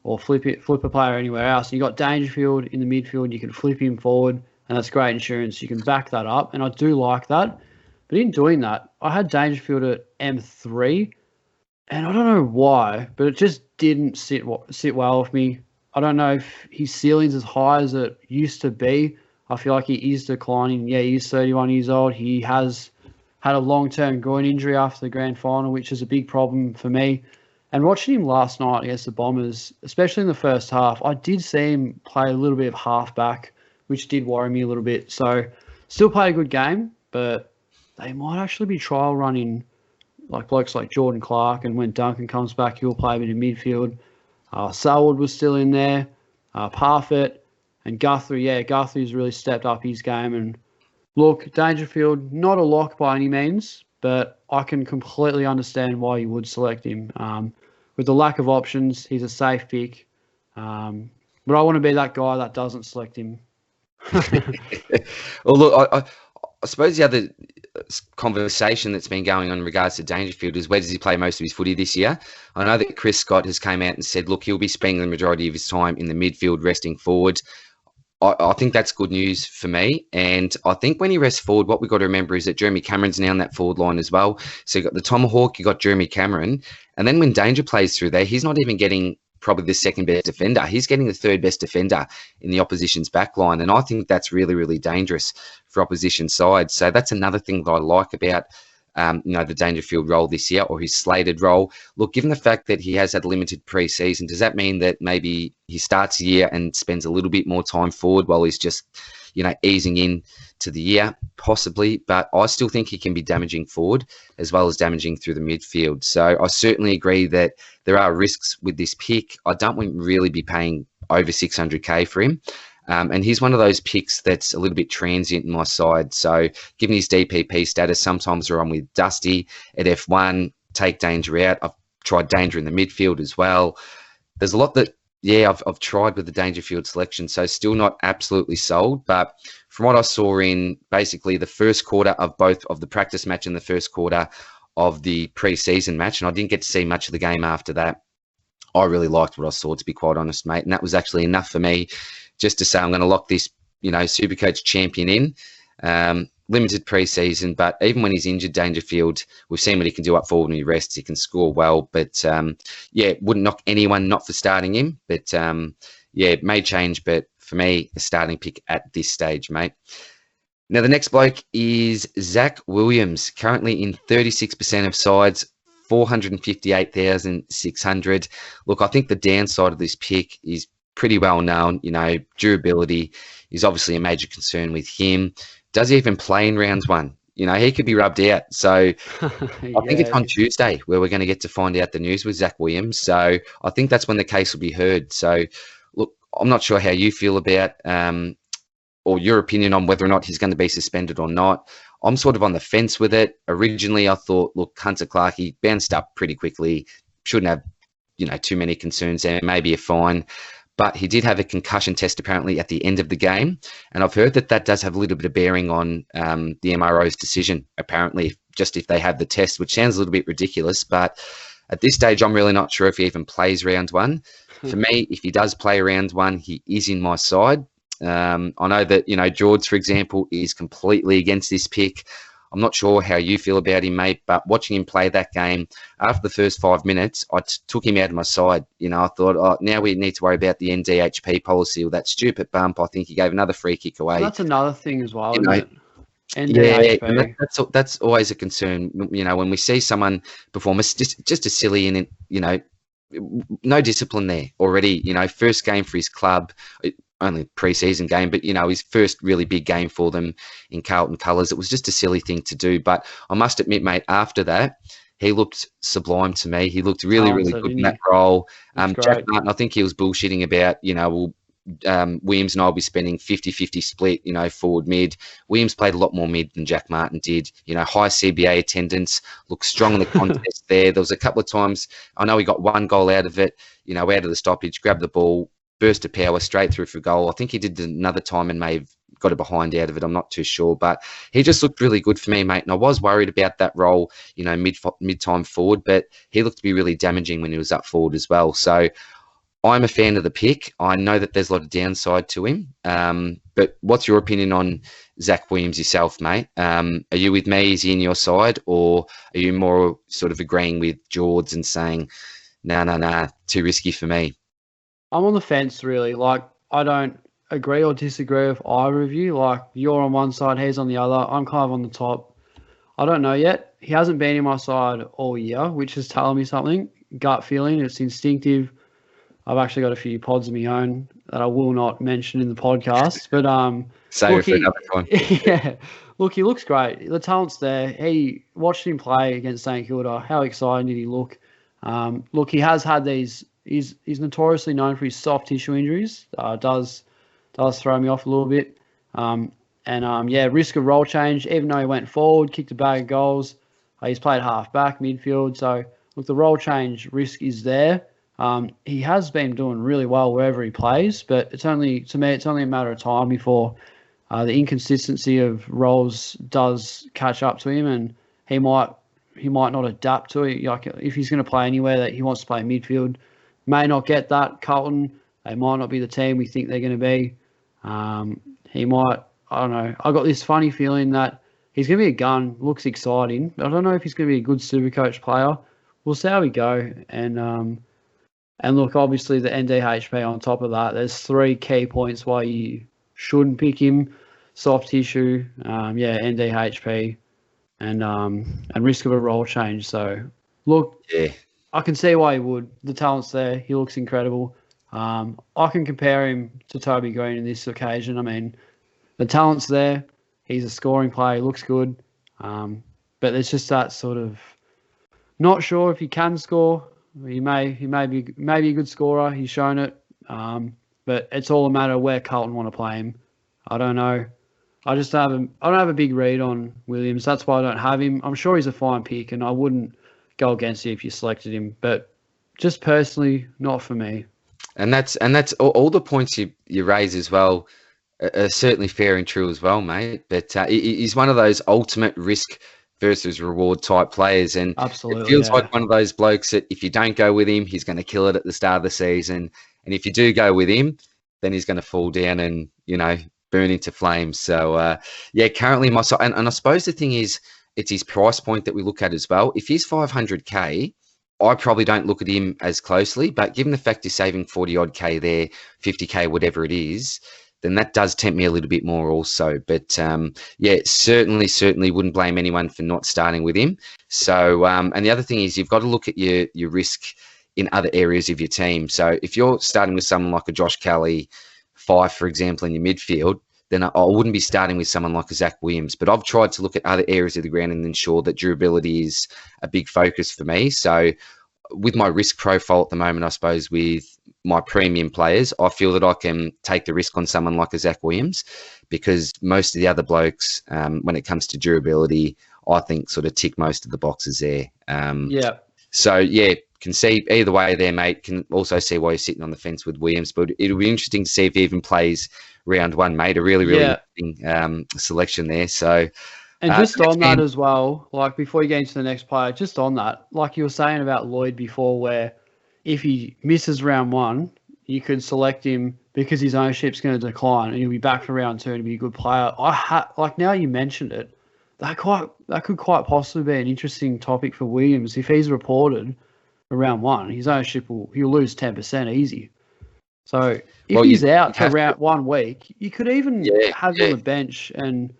or flip a player anywhere else. And you got Dangerfield in the midfield, you can flip him forward, and that's great insurance. You can back that up, and I do like that. But in doing that, I had Dangerfield at M3, and I don't know why, but it just didn't sit well with me. I don't know if his ceiling's as high as it used to be. I feel like he is declining. Yeah, he's 31 years old. He has had a long-term groin injury after the grand final, which is a big problem for me. And watching him last night against the Bombers, especially in the first half, I did see him play a little bit of halfback, which did worry me a little bit. So still played a good game, but they might actually be trial running like blokes like Jordan Clark, and when Duncan comes back, he'll play a bit in midfield. Selwood was still in there, Parfitt, and Guthrie. Yeah, Guthrie's really stepped up his game. And look, Dangerfield, not a lock by any means, but I can completely understand why you would select him. With the lack of options, he's a safe pick. But I want to be that guy that doesn't select him. Well, look, I suppose the other conversation that's been going on in regards to Dangerfield is, where does he play most of his footy this year? I know that Chris Scott has came out and said, look, he'll be spending the majority of his time in the midfield, resting forward. I think that's good news for me. And I think when he rests forward, what we've got to remember is that Jeremy Cameron's now on that forward line as well. So you've got the Tomahawk, you've got Jeremy Cameron. And then when Danger plays through there, he's not even getting probably the second best defender. He's getting the third best defender in the opposition's back line. And I think that's really, really dangerous for opposition sides. So that's another thing that I like about the Dangerfield role this year, or his slated role. Look, given the fact that he has had limited preseason, does that mean that maybe he starts the year and spends a little bit more time forward while he's just, easing in to the year? Possibly, but I still think he can be damaging forward as well as damaging through the midfield. So I certainly agree that there are risks with this pick. I don't want to really be paying over 600k for him. And he's one of those picks that's a little bit transient in my side. So given his DPP status, sometimes I'm with Dusty at F1, take Danger out. I've tried Danger in the midfield as well. There's a lot that, I've tried with the Dangerfield selection, so still not absolutely sold. But from what I saw in basically the first quarter of both of the practice match and the first quarter of the preseason match, and I didn't get to see much of the game after that, I really liked what I saw, to be quite honest, mate. And that was actually enough for me just to say I'm going to lock this, SuperCoach champion in. limited preseason, but even when he's injured, Dangerfield, we've seen what he can do up forward when he rests. He can score well, but wouldn't knock anyone not for starting him. But it may change, but for me, a starting pick at this stage, mate. Now, the next bloke is Zack Williams, currently in 36% of sides, 458,600. Look, I think the downside of this pick is pretty well known. Durability is obviously a major concern with him. Does he even play in rounds one? He could be rubbed out. So I think it's on Tuesday where we're going to get to find out the news with Zack Williams. So I think that's when the case will be heard. So, look, I'm not sure how you feel about or your opinion on whether or not he's going to be suspended or not. I'm sort of on the fence with it. Originally, I thought, look, Hunter Clark, he bounced up pretty quickly. Shouldn't have, too many concerns there. Maybe a fine. But he did have a concussion test apparently at the end of the game. And I've heard that does have a little bit of bearing on the MRO's decision, apparently, just if they have the test, which sounds a little bit ridiculous. But at this stage, I'm really not sure if he even plays round one. For me, if he does play round one, he is in my side. I know that, George, for example, is completely against this pick. I'm not sure how you feel about him, mate, but watching him play that game, after the first 5 minutes, I took him out of my side. I thought, now we need to worry about the NDHP policy or that stupid bump. I think he gave another free kick away. So that's another thing as well, isn't it? NDHP. Yeah, that's always a concern. When we see someone perform, it's just a silly and, no discipline there already. First game for his club, only pre-season game, but, his first really big game for them in Carlton colours. It was just a silly thing to do. But I must admit, mate, after that, he looked sublime to me. He looked really, really good in that role. Jack Martin, I think he was bullshitting about, Williams and I will be spending 50-50 split, forward mid. Williams played a lot more mid than Jack Martin did. High CBA attendance, looked strong in the contest there. There was a couple of times, I know he got one goal out of it, out of the stoppage, grabbed the ball, burst of power straight through for goal. I think he did another time and may have got a behind out of it. I'm not too sure, but he just looked really good for me, mate. And I was worried about that role, mid-time forward, but he looked to be really damaging when he was up forward as well. So I'm a fan of the pick. I know that there's a lot of downside to him. But what's your opinion on Zack Williams yourself, mate? Are you with me? Is he in your side? Or are you more sort of agreeing with George and saying, nah, too risky for me? I'm on the fence, really. Like, I don't agree or disagree with either of you. Like, you're on one side, he's on the other. I'm kind of on the top. I don't know yet. He hasn't been in my side all year, which is telling me something. Gut feeling, it's instinctive. I've actually got a few pods of my own that I will not mention in the podcast. But save it for another time. Yeah. Look, he looks great. The talent's there. He watched him play against St Kilda. How exciting did he look? Look, he has had these. He's notoriously known for his soft tissue injuries. Does throw me off a little bit. Risk of role change. Even though he went forward, kicked a bag of goals, he's played half back, midfield. So look, the role change risk is there. He has been doing really well wherever he plays, but it's only a matter of time before the inconsistency of roles does catch up to him, and he might not adapt to it. Like, if he's going to play anywhere that he wants to play midfield, may not get that. Carlton, they might not be the team we think they're going to be. He might, I don't know. I got this funny feeling that he's going to be a gun. Looks exciting, but I don't know if he's going to be a good SuperCoach player. We'll see how we go. And look, obviously the NDHP on top of that, there's 3 key points why you shouldn't pick him. Soft tissue, NDHP, and risk of a role change. So, look, I can see why he would. The talent's there. He looks incredible. I can compare him to Toby Green in this occasion. I mean, the talent's there. He's a scoring player. He looks good. But there's just that sort of not sure if he can score. He may be a good scorer. He's shown it. But it's all a matter of where Carlton want to play him. I don't know. I don't have a big read on Williams. That's why I don't have him. I'm sure he's a fine pick, and I wouldn't go against you if you selected him. But just personally, not for me. And that's all the points you raise as well are certainly fair and true as well, mate. But he's one of those ultimate risk versus reward type players, and absolutely, it feels like one of those blokes that if you don't go with him, he's going to kill it at the start of the season, and if you do go with him, then he's going to fall down and burn into flames. So, yeah, currently my side, and I suppose the thing is, it's his price point that we look at as well. If he's 500k, I probably don't look at him as closely, but given the fact he's saving 40 odd K there, 50k, whatever it is, then that does tempt me a little bit more also. But yeah, certainly wouldn't blame anyone for not starting with him. So, and the other thing is you've got to look at your risk in other areas of your team. So if you're starting with someone like a Josh Kelly, Fife, for example, in your midfield, then I wouldn't be starting with someone like a Zack Williams. But I've tried to look at other areas of the ground and ensure that durability is a big focus for me. So with my risk profile at the moment, I suppose with my premium players, I feel that I can take the risk on someone like a Zack Williams, because most of the other blokes, when it comes to durability, I think sort of tick most of the boxes there. Yeah. So, yeah, can see either way there, mate. Can also see why you're sitting on the fence with Williams. But it'll be interesting to see if he even plays round one, mate. A really interesting selection there. So, and just on that as well, like before you get into the next player, just on that, like you were saying about Lloyd before, where if he misses round one, you could select him because his ownership's going to decline and he'll be back for round two and be a good player. Like now you mentioned it, that could quite possibly be an interesting topic for Williams. If he's reported for round one, his ownership he'll lose 10% easy. So if he's out for round 1 week, you could even have him on the bench. And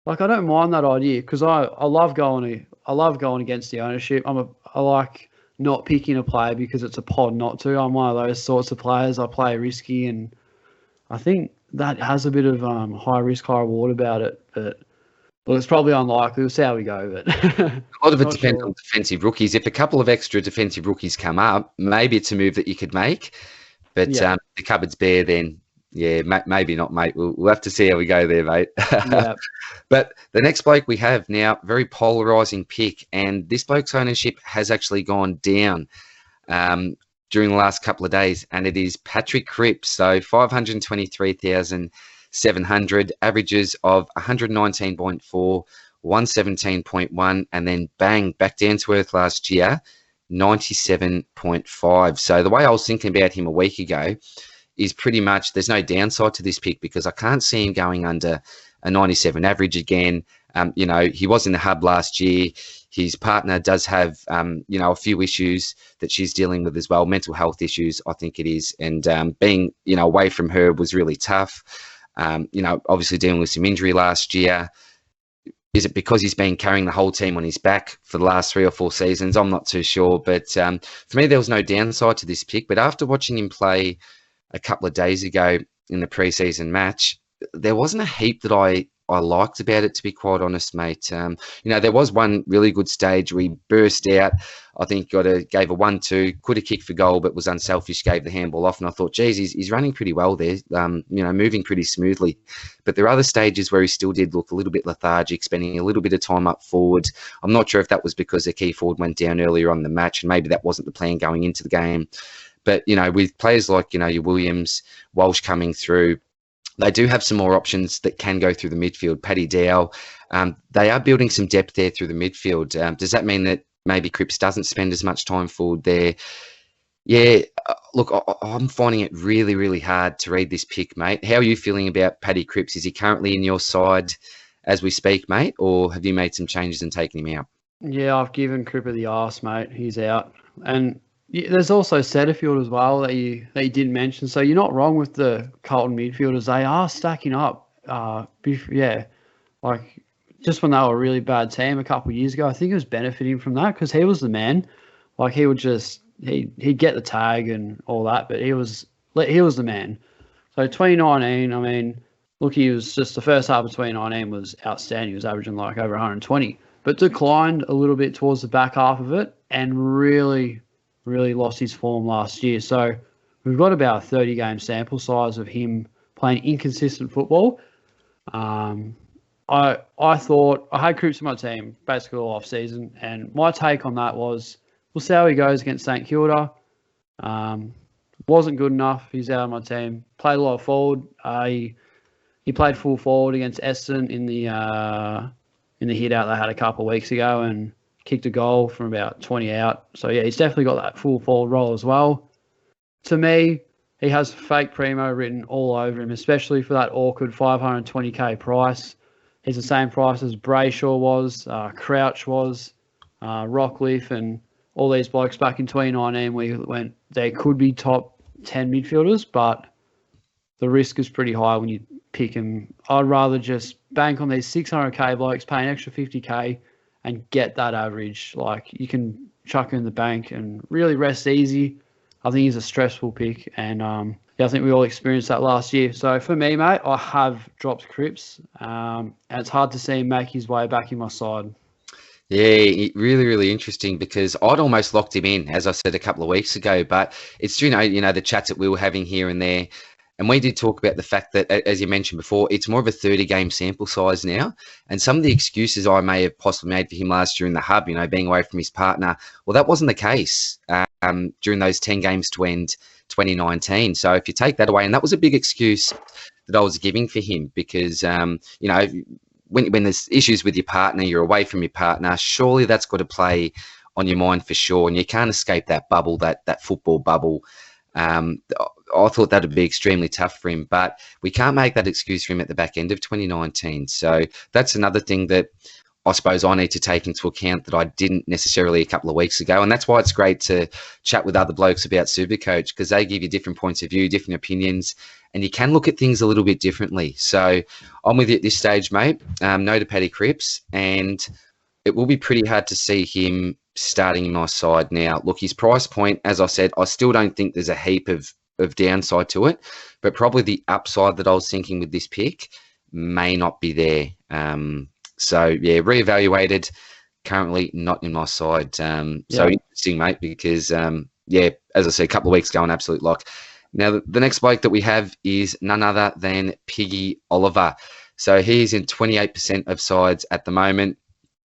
like I don't mind that idea because I love going against the ownership. I like not picking a player because it's a pod not to. I'm one of those sorts of players. I play risky, and I think that has a bit of high risk, high reward about it. But well, it's probably unlikely. We'll see how we go. But a lot of it depends on defensive rookies. If a couple of extra defensive rookies come up, maybe it's a move that you could make. But the cupboard's bare, then maybe not, mate. We'll have to see how we go there, mate. Yeah. But the next bloke we have now, very polarizing pick, and this bloke's ownership has actually gone down during the last couple of days, and it is Patrick Cripps. So 523,700, averages of 119.4, 117.1, and then bang, back down to earth last year, 97.5. So the way I was thinking about him a week ago is pretty much there's no downside to this pick because I can't see him going under a 97 average again. He was in the hub last year. His partner does have, a few issues that she's dealing with as well, mental health issues, I think it is. And being, away from her was really tough. Obviously dealing with some injury last year. Is it because he's been carrying the whole team on his back for the last 3 or 4 seasons? I'm not too sure. But for me, there was no downside to this pick. But after watching him play a couple of days ago in the preseason match, there wasn't a heap that I liked about it, to be quite honest, mate. There was one really good stage where he burst out. I think gave a 1-2, could have kicked for goal, but was unselfish, gave the handball off. And I thought, geez, he's running pretty well there, moving pretty smoothly. But there are other stages where he still did look a little bit lethargic, spending a little bit of time up forward. I'm not sure if that was because the key forward went down earlier on in the match, and maybe that wasn't the plan going into the game. But, with players like, your Williams, Walsh coming through, they do have some more options that can go through the midfield. Paddy Dow, they are building some depth there through the midfield. Does that mean that maybe Cripps doesn't spend as much time forward there? Yeah, look, I'm finding it really, really hard to read this pick, mate. How are you feeling about Paddy Cripps? Is he currently in your side as we speak, mate, or have you made some changes and taken him out? Yeah, I've given Cripper the arse, mate. He's out. And there's also Setterfield as well that you didn't mention. So you're not wrong with the Carlton midfielders. They are stacking up. Like just when they were a really bad team a couple of years ago, I think he was benefiting from that because he was the man. Like he would just he'd get the tag and all that, but he was the man. So 2019, I mean, look, he was just the first half of 2019 was outstanding. He was averaging like over 120, but declined a little bit towards the back half of it and really lost his form last year. So we've got about a 30-game sample size of him playing inconsistent football. I thought I had Cripps in my team basically all off season, and my take on that was we'll see how he goes against St Kilda. Wasn't good enough. He's out of my team. Played a lot of forward. He played full forward against Eston in the hit out they had a couple of weeks ago and kicked a goal from about 20 out. So, yeah, he's definitely got that full forward role as well. To me, he has fake primo written all over him, especially for that awkward 520k price. He's the same price as Brayshaw was, Crouch was, Rockcliffe, and all these blokes back in 2019. We went, they could be top 10 midfielders, but the risk is pretty high when you pick him. I'd rather just bank on these 600k blokes, pay an extra 50k, and get that average. Like, you can chuck in the bank and really rest easy. I think he's a stressful pick, and I think we all experienced that last year. So for me, mate, I have dropped Cripps, and it's hard to see him make his way back in my side. Yeah, really, really interesting, because I'd almost locked him in, as I said a couple of weeks ago. But it's the chats that we were having here and there. And we did talk about the fact that, as you mentioned before, it's more of a 30-game sample size now. And some of the excuses I may have possibly made for him last year in the hub, being away from his partner, well, that wasn't the case during those 10 games to end 2019. So if you take that away, and that was a big excuse that I was giving for him, because, when there's issues with your partner, you're away from your partner, surely that's got to play on your mind for sure. And you can't escape that bubble, that football bubble. I thought that would be extremely tough for him, but we can't make that excuse for him at the back end of 2019. So that's another thing that I suppose I need to take into account that I didn't necessarily a couple of weeks ago. And that's why it's great to chat with other blokes about SuperCoach, because they give you different points of view, different opinions, and you can look at things a little bit differently. So I'm with you at this stage, mate. No to Paddy Cripps, and it will be pretty hard to see him starting in my side now. Look, his price point, as I said, I still don't think there's a heap of downside to it, but probably the upside that I was thinking with this pick may not be there. So yeah, reevaluated, currently not in my side. So interesting, mate, because as I said, a couple of weeks ago, an absolute lock. Now, the next bloke that we have is none other than Piggy Oliver. So he's in 28% of sides at the moment.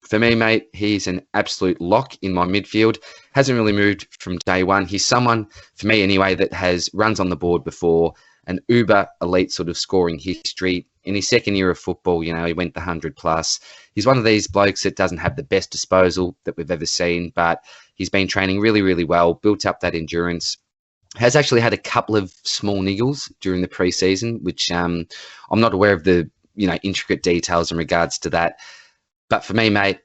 For me, mate, he's an absolute lock in my midfield. Hasn't really moved from day one. He's someone, for me anyway, that has runs on the board before, an uber elite sort of scoring history. In his second year of football, he went the 100+. He's one of these blokes that doesn't have the best disposal that we've ever seen, but he's been training really, really well, built up that endurance. Has actually had a couple of small niggles during the preseason, which I'm not aware of the intricate details in regards to that. But for me, mate,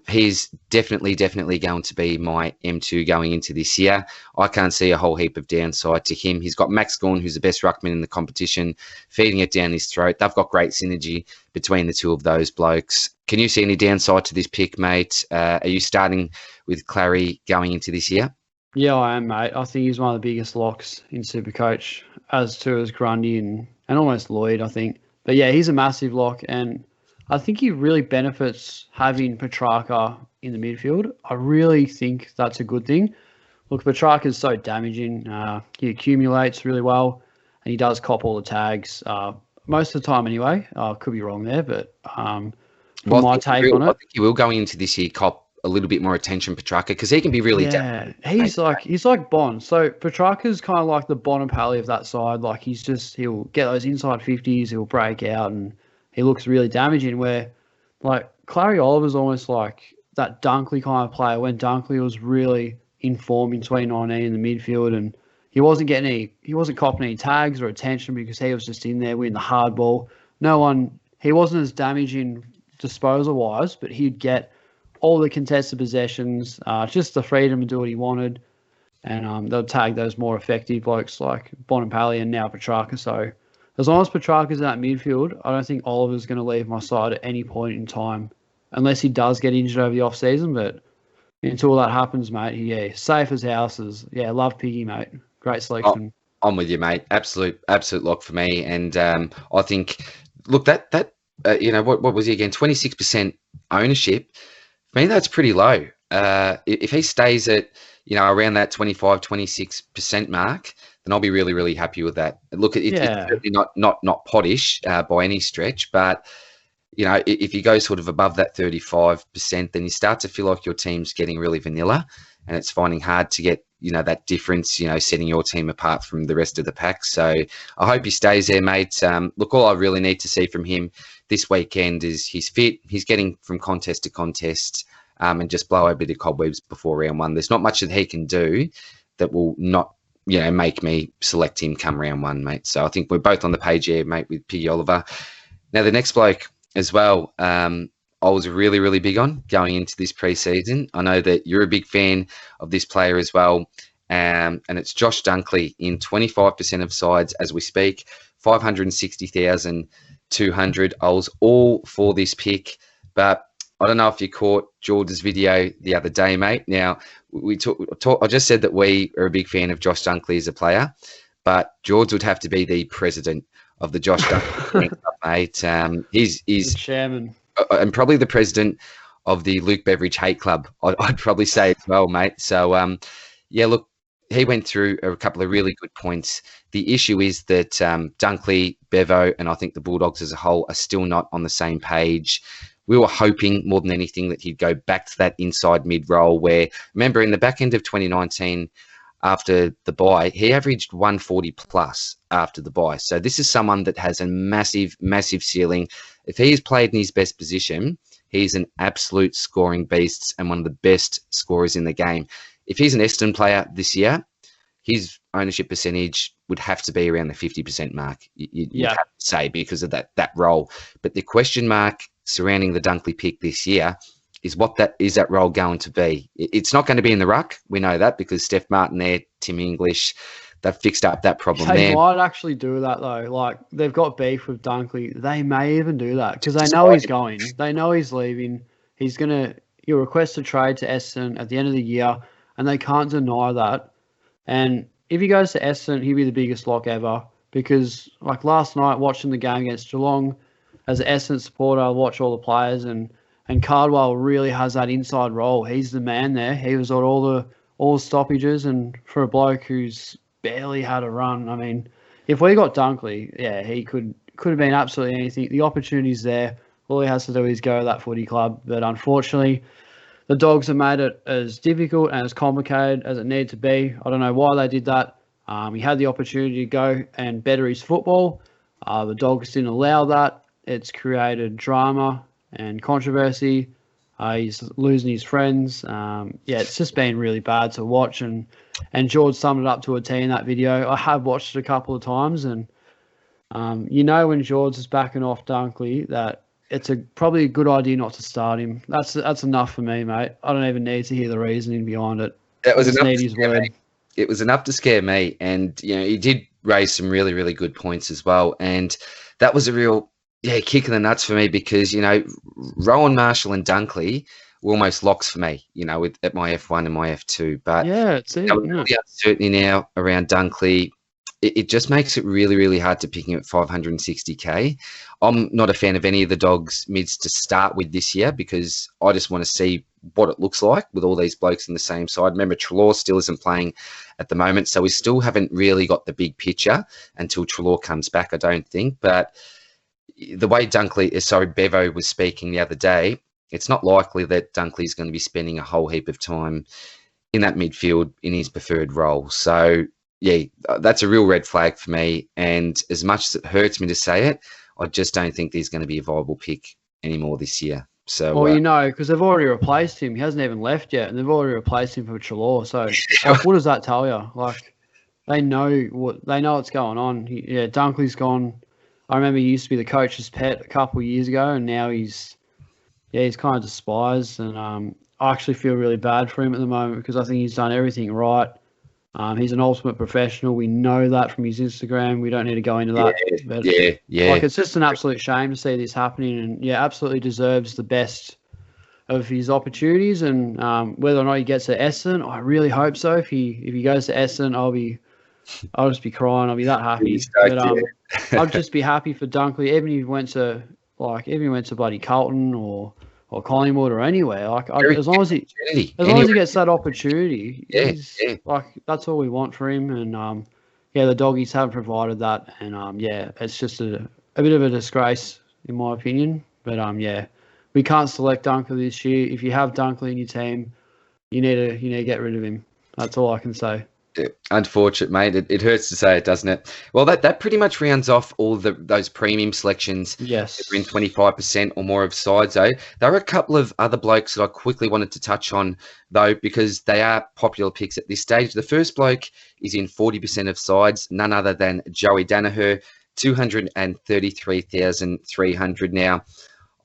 he's definitely going to be my M2 going into this year. I can't see a whole heap of downside to him. He's got Max Gawn, who's the best ruckman in the competition, feeding it down his throat. They've got great synergy between the two of those blokes. Can you see any downside to this pick, mate? Are you starting with Clary going into this year? Yeah, I am, mate. I think he's one of the biggest locks in SuperCoach, as Grundy and almost Lloyd, I think. But yeah, he's a massive lock, and I think he really benefits having Petrarca in the midfield. I really think that's a good thing. Look, Petrarca is so damaging. He accumulates really well, and he does cop all the tags most of the time anyway. Could be wrong there, but my take on it. I think he will going into this year cop a little bit more attention, Petrarca, because he can be really he's like Bond. So Petrarca's kind of like the Bonampally of that side. Like, he'll get those inside 50s, he'll break out, and he looks really damaging, where like Clary Oliver's almost like that Dunkley kind of player when Dunkley was really in form in 2019 in the midfield, and he wasn't copping any tags or attention because he was just in there winning the hard ball. He wasn't as damaging disposal wise, but he'd get all the contested possessions, just the freedom to do what he wanted, and they'll tag those more effective blokes like Bonampally and now Petrarca. So as long as Petrarca's in that midfield, I don't think Oliver's going to leave my side at any point in time, unless he does get injured over the off-season. But until that happens, mate, safe as houses. Yeah, love Piggy, mate. Great selection. I'm with you, mate. Absolute lock for me. And I think, look, what was he again? 26% ownership. For me, that's pretty low. If he stays at, around that 25, 26% mark, then I'll be really, really happy with that. Look, it's certainly not pottish by any stretch, but if you go sort of above that 35%, then you start to feel like your team's getting really vanilla, and it's finding hard to get that difference, setting your team apart from the rest of the pack. So I hope he stays there, mate. Look, all I really need to see from him this weekend is he's fit, he's getting from contest to contest, and just blow a bit of cobwebs before round one. There's not much that he can do that will not make me select him come round one, mate. So I think we're both on the page here, mate, with Piggy Oliver. Now, the next bloke as well, I was really, really big on going into this preseason. I know that you're a big fan of this player as well. And it's Josh Dunkley in 25% of sides as we speak, 560,200. I was all for this pick, but I don't know if you caught George's video the other day, mate. Now, I just said that we are a big fan of Josh Dunkley as a player, but George would have to be the president of the Josh Dunkley club, mate. He's the chairman. And probably the president of the Luke Beveridge Hate Club, I'd probably say as well, mate. So, yeah, look, he went through a couple of really good points. The issue is that Dunkley, Bevo, and I think the Bulldogs as a whole are still not on the same page. We were hoping more than anything that he'd go back to that inside mid role where, remember, in the back end of 2019, after the bye, he averaged 140 plus after the bye. So this is someone that has a massive, massive ceiling. If he is played in his best position, he's an absolute scoring beast and one of the best scorers in the game. If he's an Essendon player this year, his ownership percentage would have to be around the 50% mark, you'd have to say, because of that role. But the question mark surrounding the Dunkley pick this year is that role going to be? It's not going to be in the ruck. We know that because Steph Martin there, Tim English, they've fixed up that problem there. They might actually do that, though. Like, they've got beef with Dunkley. They may even do that because they know he's going. They know he's leaving. He'll request a trade to Essendon at the end of the year, and they can't deny that. And if he goes to Essendon, he'll be the biggest lock ever because, like, last night watching the game against Geelong, as an Essendon supporter, I watch all the players, and Cardwell really has that inside role. He's the man there. He was on all the stoppages, and for a bloke who's barely had a run, I mean, if we got Dunkley, yeah, he could have been absolutely anything. The opportunity's there. All he has to do is go to that footy club. But unfortunately, the Dogs have made it as difficult and as complicated as it needed to be. I don't know why they did that. He had the opportunity to go and better his football. The Dogs didn't allow that. It's created drama and controversy. He's losing his friends. It's just been really bad to watch. And George summed it up to a T in that video. I have watched it a couple of times, and when George is backing off Dunkley, that it's probably a good idea not to start him. That's enough for me, mate. I don't even need to hear the reasoning behind it. That was enough to scare me. It was enough to scare me, and he did raise some really, really good points as well. And that was a real kick in the nuts for me because Rowan, Marshall, and Dunkley were almost locks for me. At my F1 and my F2. But it's it. The uncertainty now around Dunkley. It just makes it really, really hard to pick him at 560k. I'm not a fan of any of the Dogs mids to start with this year because I just want to see what it looks like with all these blokes in the same side. Remember, Treloar still isn't playing at the moment, so we still haven't really got the big picture until Treloar comes back, I don't think. But the way Bevo was speaking the other day, it's not likely that Dunkley is going to be spending a whole heap of time in that midfield in his preferred role. So, that's a real red flag for me. And as much as it hurts me to say it, I just don't think there's going to be a viable pick anymore this year. So, because they've already replaced him. He hasn't even left yet, and they've already replaced him for Treloar. So, what does that tell you? Like, they know what's going on. Dunkley's gone. I remember he used to be the coach's pet a couple of years ago, and now he's kind of despised. And I actually feel really bad for him at the moment because I think he's done everything right. He's an ultimate professional. We know that from his Instagram. We don't need to go into that. It's just an absolute shame to see this happening, and absolutely deserves the best of his opportunities. And whether or not he gets to Essendon, I really hope so. If he goes to Essendon, I'll just be crying. I'll be that happy. I'd just be happy for Dunkley, even if he went to bloody Carlton or Collingwood or anywhere. As long as he gets that opportunity, that's all we want for him. And the Doggies haven't provided that. And it's just a bit of a disgrace in my opinion. But we can't select Dunkley this year. If you have Dunkley in your team, you need to get rid of him. That's all I can say. Unfortunate, mate. It hurts to say it, doesn't it? Well, that pretty much rounds off all those premium selections Yes. that are in 25% or more of sides, though. There are a couple of other blokes that I quickly wanted to touch on, though, because they are popular picks at this stage. The first bloke is in 40% of sides, none other than Joey Daniher, 233,300 now.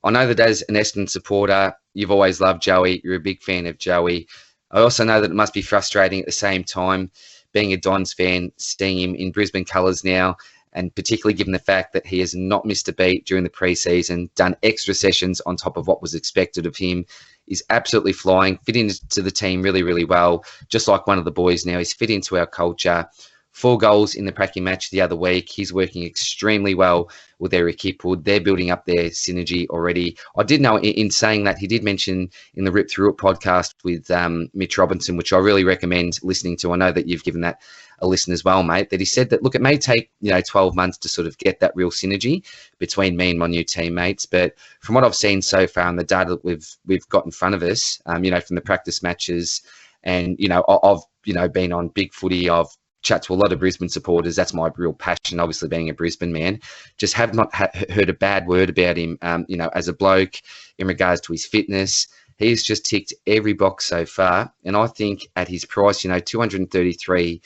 I know that as an Essendon supporter, you've always loved Joey. You're a big fan of Joey. I also know that it must be frustrating at the same time, being a Dons fan, seeing him in Brisbane colours now, and particularly given the fact that he has not missed a beat during the preseason, done extra sessions on top of what was expected of him, is absolutely flying, fit into the team really, really well, just like one of the boys now. He's fit into our culture. 4 goals in the Pracky match the other week. He's working extremely well with Eric Hipwood. They're building up their synergy already. I did know in saying that, he did mention in the Rip Through It podcast with Mitch Robinson, which I really recommend listening to. I know that you've given that a listen as well, mate, that he said that, look, it may take 12 months to sort of get that real synergy between me and my new teammates. But from what I've seen so far and the data that we've got in front of us, from the practice matches, and, I've, been on Big Footy, I've chat to a lot of Brisbane supporters. That's my real passion, obviously being a Brisbane man. Just have not heard a bad word about him, as a bloke in regards to his fitness. He's just ticked every box so far. And I think at his price, 233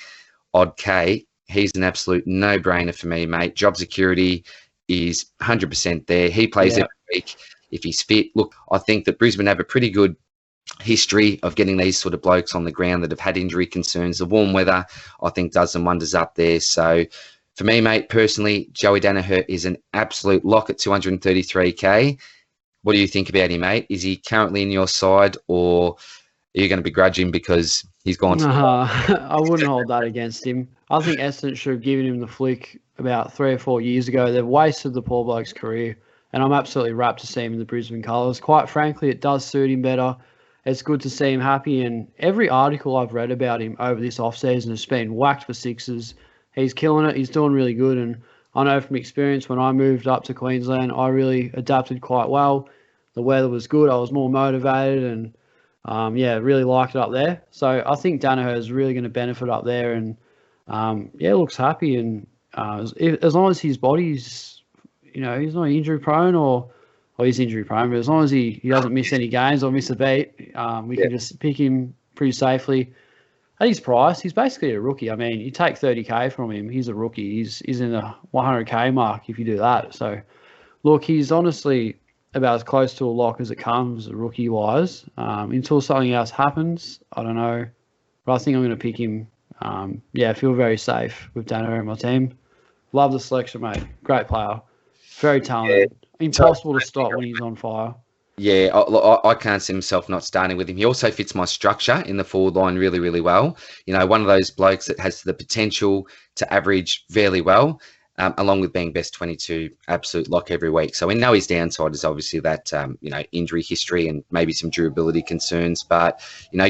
odd K, he's an absolute no-brainer for me, mate. Job security is 100% there. He plays every week if he's fit. Look, I think that Brisbane have a pretty good history of getting these sort of blokes on the ground that have had injury concerns. The warm weather, I think, does some wonders up there. So for me, mate, personally, Joey Daniher is an absolute lock at 233K. What do you think about him, mate? Is he currently in your side, or are you going to begrudge him because he's gone to I wouldn't hold that against him. I think Essendon should have given him the flick about 3 or 4 years ago. They've wasted the poor bloke's career, and I'm absolutely rapt to see him in the Brisbane colours. Quite frankly, it does suit him better. It's good to see him happy, and every article I've read about him over this off-season has been whacked for sixes. He's killing it. He's doing really good, and I know from experience when I moved up to Queensland, I really adapted quite well. The weather was good. I was more motivated, and really liked it up there. So I think Daniher is really going to benefit up there, and looks happy. And as long as his body's, he's not injury prone or he's injury prone, but as long as he doesn't miss any games or miss a beat, we can just pick him pretty safely. At his price, he's basically a rookie. I mean, you take 30K from him, he's a rookie. He's in the 100K mark if you do that. So, look, he's honestly about as close to a lock as it comes rookie-wise. Until something else happens, I don't know. But I think I'm going to pick him. I feel very safe with Daniher in my team. Love the selection, mate. Great player. Very talented. Yeah. Impossible to stop when he's on fire. Yeah, I can't see myself not starting with him. He also fits my structure in the forward line really, really well. One of those blokes that has the potential to average fairly well, along with being best 22, absolute lock every week. So we know his downside is obviously that, injury history and maybe some durability concerns. But,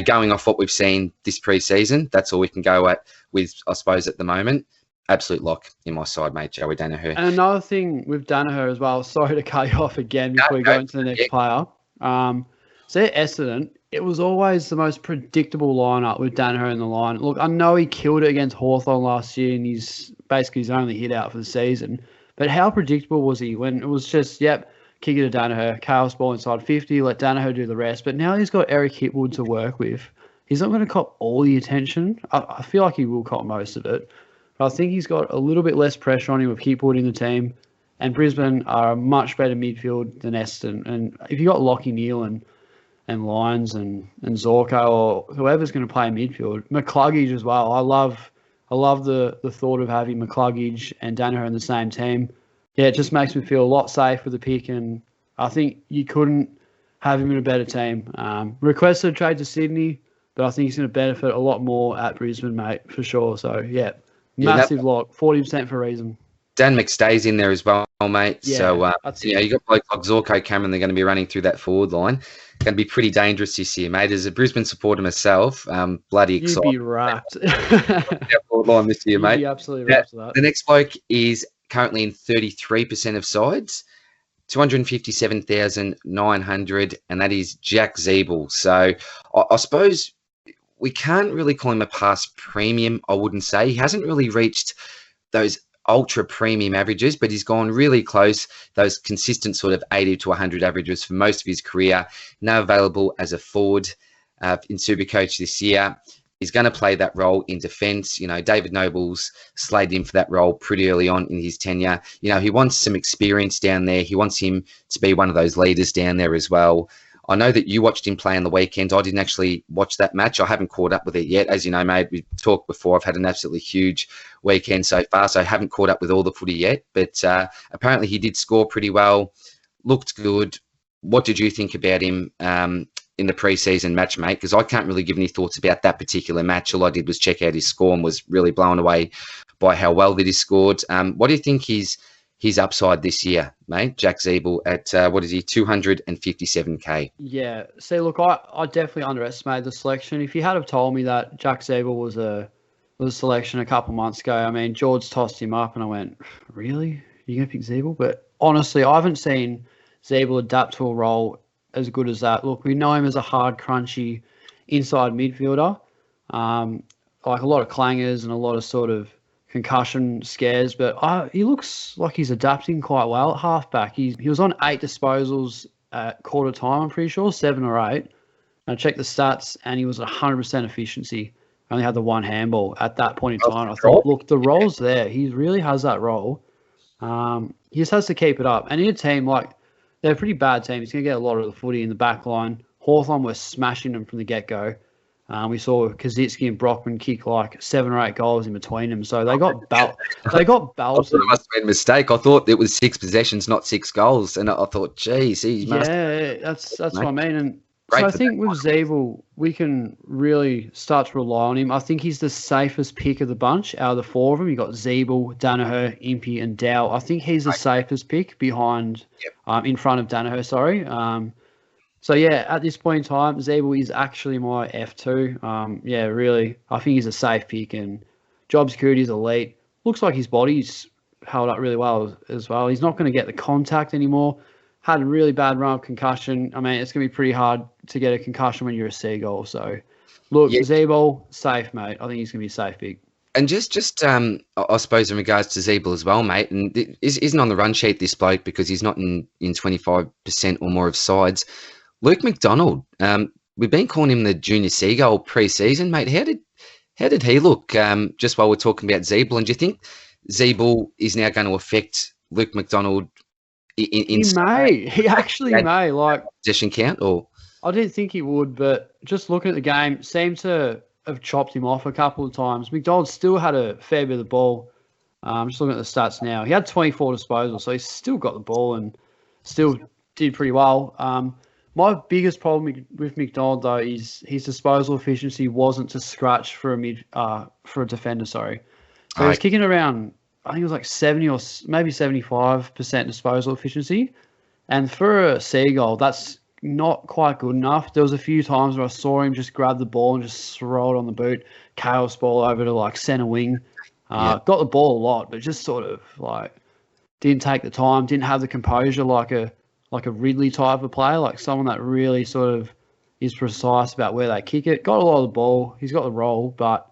going off what we've seen this preseason, that's all we can go at with, I suppose, at the moment. Absolute lock in my side, mate, Joey Daniher. And another thing with Daniher as well, sorry to cut you off again before we go into the next player. So at Essendon, it was always the most predictable lineup with Daniher in the line. Look, I know he killed it against Hawthorn last year, and he's basically his only hit out for the season. But how predictable was he when it was just, kick it to Daniher, chaos ball inside 50, let Daniher do the rest. But now he's got Eric Hipwood to work with. He's not going to cop all the attention. I feel like he will cop most of it. But I think he's got a little bit less pressure on him with Hipwood in the team. And Brisbane are a much better midfield than Essendon. And if you got Lachie Neale and Lyons and Zorko or whoever's going to play midfield, McCluggage as well. I love the thought of having McCluggage and Daniher in the same team. Yeah, it just makes me feel a lot safer with the pick, and I think you couldn't have him in a better team. Requested a trade to Sydney, but I think he's going to benefit a lot more at Brisbane, mate, for sure. So, massive lock, 40% for a reason. Dan McStay's in there as well, mate. Yeah, so, you got blokes like Zorko, Cameron, they're going to be running through that forward line. Going to be pretty dangerous this year, mate. As a Brisbane supporter myself, bloody excited. You'd be wrapped. Forward line this year, mate. You'd be absolutely wrapped for that. The next bloke is currently in 33% of sides, 257,900, and that is Jack Zeeble. So I suppose we can't really call him a pass premium, I wouldn't say. He hasn't really reached those ultra premium averages, but he's gone really close, those consistent sort of 80 to 100 averages for most of his career. Now available as a forward in Supercoach this year. He's going to play that role in defence. You know, David Noble's slated him for that role pretty early on in his tenure. You know, he wants some experience down there. He wants him to be one of those leaders down there as well. I know that you watched him play on the weekend. I didn't actually watch that match. I haven't caught up with it yet. As you know, mate, we talked before. I've had an absolutely huge weekend so far, so I haven't caught up with all the footy yet. But apparently he did score pretty well, looked good. What did you think about him in the preseason match, mate? Because I can't really give any thoughts about that particular match. All I did was check out his score and was really blown away by how well that he scored. What do you think his upside this year, mate? Jack Ziebell at, what is he, 257K? Yeah. See, look, I definitely underestimated the selection. If you had have told me that Jack Ziebell was a selection a couple months ago, I mean, George tossed him up and I went, really? You're going to pick Ziebell? But honestly, I haven't seen Ziebell adapt to a role as good as that. Look, we know him as a hard, crunchy inside midfielder, like a lot of clangers and a lot of sort of concussion scares, but he looks like he's adapting quite well at halfback. He was on 8 disposals at quarter time, I'm pretty sure, 7 or 8. I checked the stats, and he was at 100% efficiency. Only had the one handball at that point in time. I thought, look, the role's there. He really has that role. He just has to keep it up. And in a team, like, they're a pretty bad team. He's going to get a lot of the footy in the back line. Hawthorn were smashing them from the get-go. We saw Kaczynski and Brockman kick like 7 or 8 goals in between them. So they got belted. It must have been a mistake. I thought it was 6 possessions, not 6 goals. And I thought, geez, he must. Yeah, that's what I mean. And so I think with Ziebell, we can really start to rely on him. I think he's the safest pick of the bunch out of the 4 of them. You've got Ziebell, Daniher, Impey, and Dow. I think he's the safest pick behind, in front of Daniher, sorry. So, yeah, at this point in time, Ziebell is actually my F2. Yeah, really, I think he's a safe pick, and job security is elite. Looks like his body's held up really well as well. He's not going to get the contact anymore. Had a really bad run of concussion. I mean, it's going to be pretty hard to get a concussion when you're a seagull. So, look, Ziebell, safe, mate. I think he's going to be a safe pick. And just I suppose in regards to Ziebell as well, mate, and isn't on the run sheet this bloke because he's not in 25% or more of sides. Luke McDonald, we've been calling him the junior seagull pre-season, mate. How did he look? Just while we're talking about Ziebell, and do you think Ziebell is now going to affect Luke McDonald? He actually may. Like possession count, or I didn't think he would, but just looking at the game, seemed to have chopped him off a couple of times. McDonald still had a fair bit of the ball. Just looking at the stats now, he had 24 disposals, so he's still got the ball and still did pretty well. My biggest problem with McDonald though is his disposal efficiency wasn't to scratch for a defender. Sorry, so he was kicking around. I think it was like 70 or maybe 75% disposal efficiency. And for a seagull, that's not quite good enough. There was a few times where I saw him just grab the ball and just throw it on the boot, chaos ball over to like center wing. Got the ball a lot, but just sort of like didn't take the time, didn't have the composure like a Ridley type of player, like someone that really sort of is precise about where they kick it. Got a lot of the ball. He's got the role, but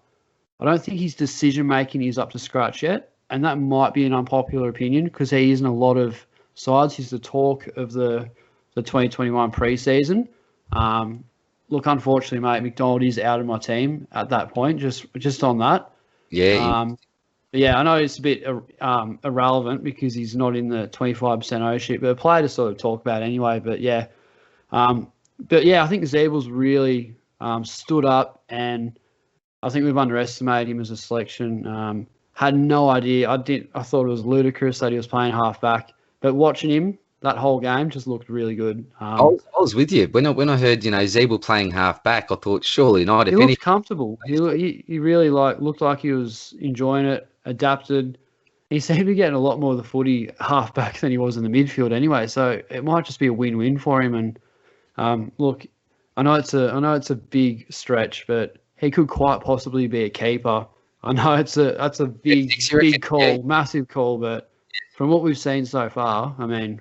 I don't think his decision-making is up to scratch yet. And that might be an unpopular opinion because he is in a lot of sides. He's the talk of the 2021 preseason. Look, unfortunately, mate, McDonald is out of my team at that point, just on that. Yeah. But yeah, I know it's a bit irrelevant because he's not in the 25% ownership, but a player to sort of talk about anyway. But yeah, I think Ziebell's really stood up, and I think we've underestimated him as a selection. Had no idea. I thought it was ludicrous that he was playing halfback, but watching him that whole game just looked really good. I was with you when I heard Ziebell playing halfback. I thought surely not. He looked comfortable. He really looked like he was enjoying it. Adapted. He seemed to be getting a lot more of the footy halfback than he was in the midfield anyway. So it might just be a win-win for him. And look, I know it's a big stretch, but he could quite possibly be a keeper. I know that's a big call, massive call, but from what we've seen so far, I mean,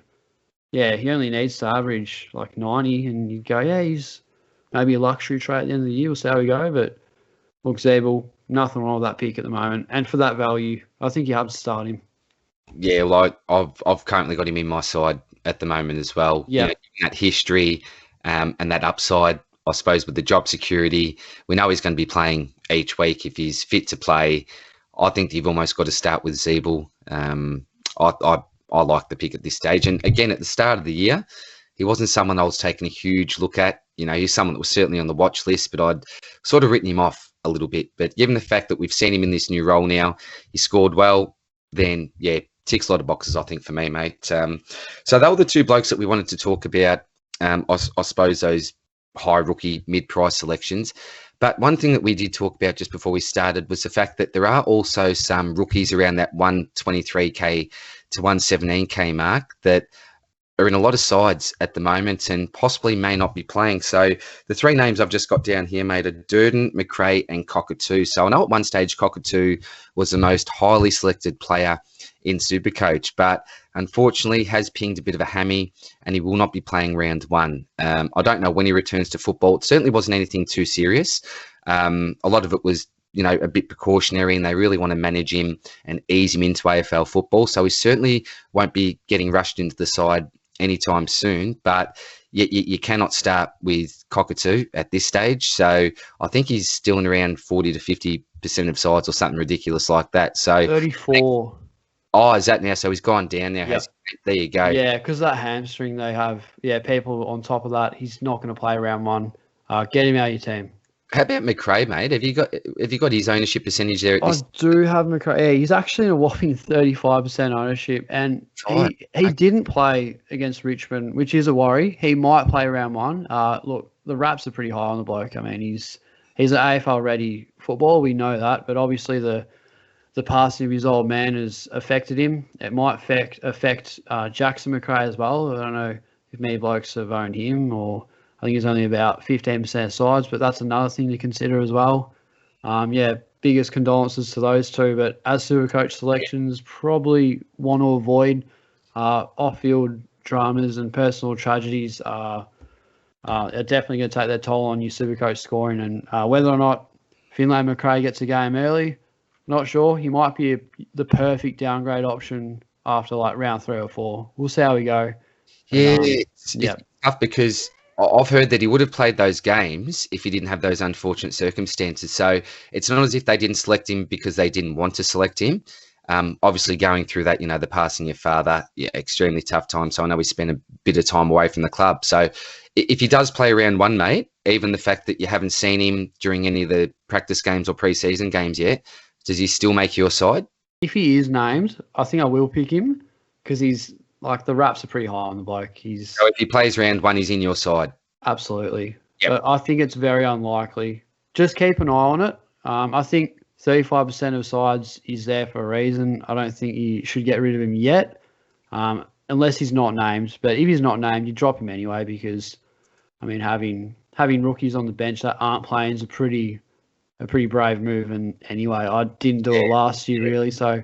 yeah, he only needs to average like 90, and you go, yeah, he's maybe a luxury trade at the end of the year. We'll see how we go. But look, Zabel, nothing wrong with that pick at the moment. And for that value, I think you have to start him. Yeah, like I've currently got him in my side at the moment as well. Yeah. That history and that upside, I suppose, with the job security, we know he's going to be playing each week if he's fit to play. I think you've almost got to start with Zabel. I like the pick at this stage. And again, at the start of the year, he wasn't someone I was taking a huge look at. He's someone that was certainly on the watch list, but I'd sort of written him off a little bit. But given the fact that we've seen him in this new role now, he scored well, then, yeah, ticks a lot of boxes, I think, for me, mate. So they were the two blokes that we wanted to talk about. I suppose those high rookie mid-price selections. But one thing that we did talk about just before we started was the fact that there are also some rookies around that 123k to 117k mark that are in a lot of sides at the moment and possibly may not be playing. So the three names I've just got down here, mate, are Durden, McRae and Cockatoo. So I know at one stage Cockatoo was the most highly selected player in SuperCoach, but unfortunately has pinged a bit of a hammy and he will not be playing round one. I don't know when he returns to football. It certainly wasn't anything too serious. A lot of it was, a bit precautionary, and they really want to manage him and ease him into AFL football. So he certainly won't be getting rushed into the side anytime soon, but you cannot start with Cockatoo at this stage. So I think he's still in around 40 to 50% of sides or something ridiculous like that. So 34. Oh, is that now? So he's gone down now. Yep. There you go. Yeah, because that hamstring they have, people on top of that, he's not going to play round one. Get him out of your team. How about McRae, mate? Have you got his ownership percentage there? I do have McRae. Yeah, he's actually in a whopping 35% ownership, and he didn't play against Richmond, which is a worry. He might play round one. Look, the raps are pretty high on the bloke. I mean, he's an AFL ready footballer. We know that, but obviously the passing of his old man has affected him. It might affect Jackson McRae as well. I don't know if many blokes have owned him, or I think he's only about 15% of sides, but that's another thing to consider as well. Biggest condolences to those two, but as SuperCoach selections, probably want to avoid off-field dramas and personal tragedies are definitely going to take their toll on your SuperCoach scoring. And whether or not Finlay McRae gets a game early, not sure. He might be the perfect downgrade option after like round 3 or 4. We'll see how we go. It's tough because I've heard that he would have played those games if he didn't have those unfortunate circumstances. So it's not as if they didn't select him because they didn't want to select him. Obviously going through that, the passing your father, extremely tough time. So I know he spent a bit of time away from the club. So if he does play round one, mate, even the fact that you haven't seen him during any of the practice games or preseason games yet, does he still make your side? If he is named, I think I will pick him because he's like the raps are pretty high on the bloke. So if he plays round one, he's in your side? Absolutely. Yep. But I think it's very unlikely. Just keep an eye on it. I think 35% of sides is there for a reason. I don't think you should get rid of him yet, unless he's not named. But if he's not named, you drop him anyway because, I mean, having rookies on the bench that aren't playing is a pretty brave move. And anyway, I didn't do it last year really, so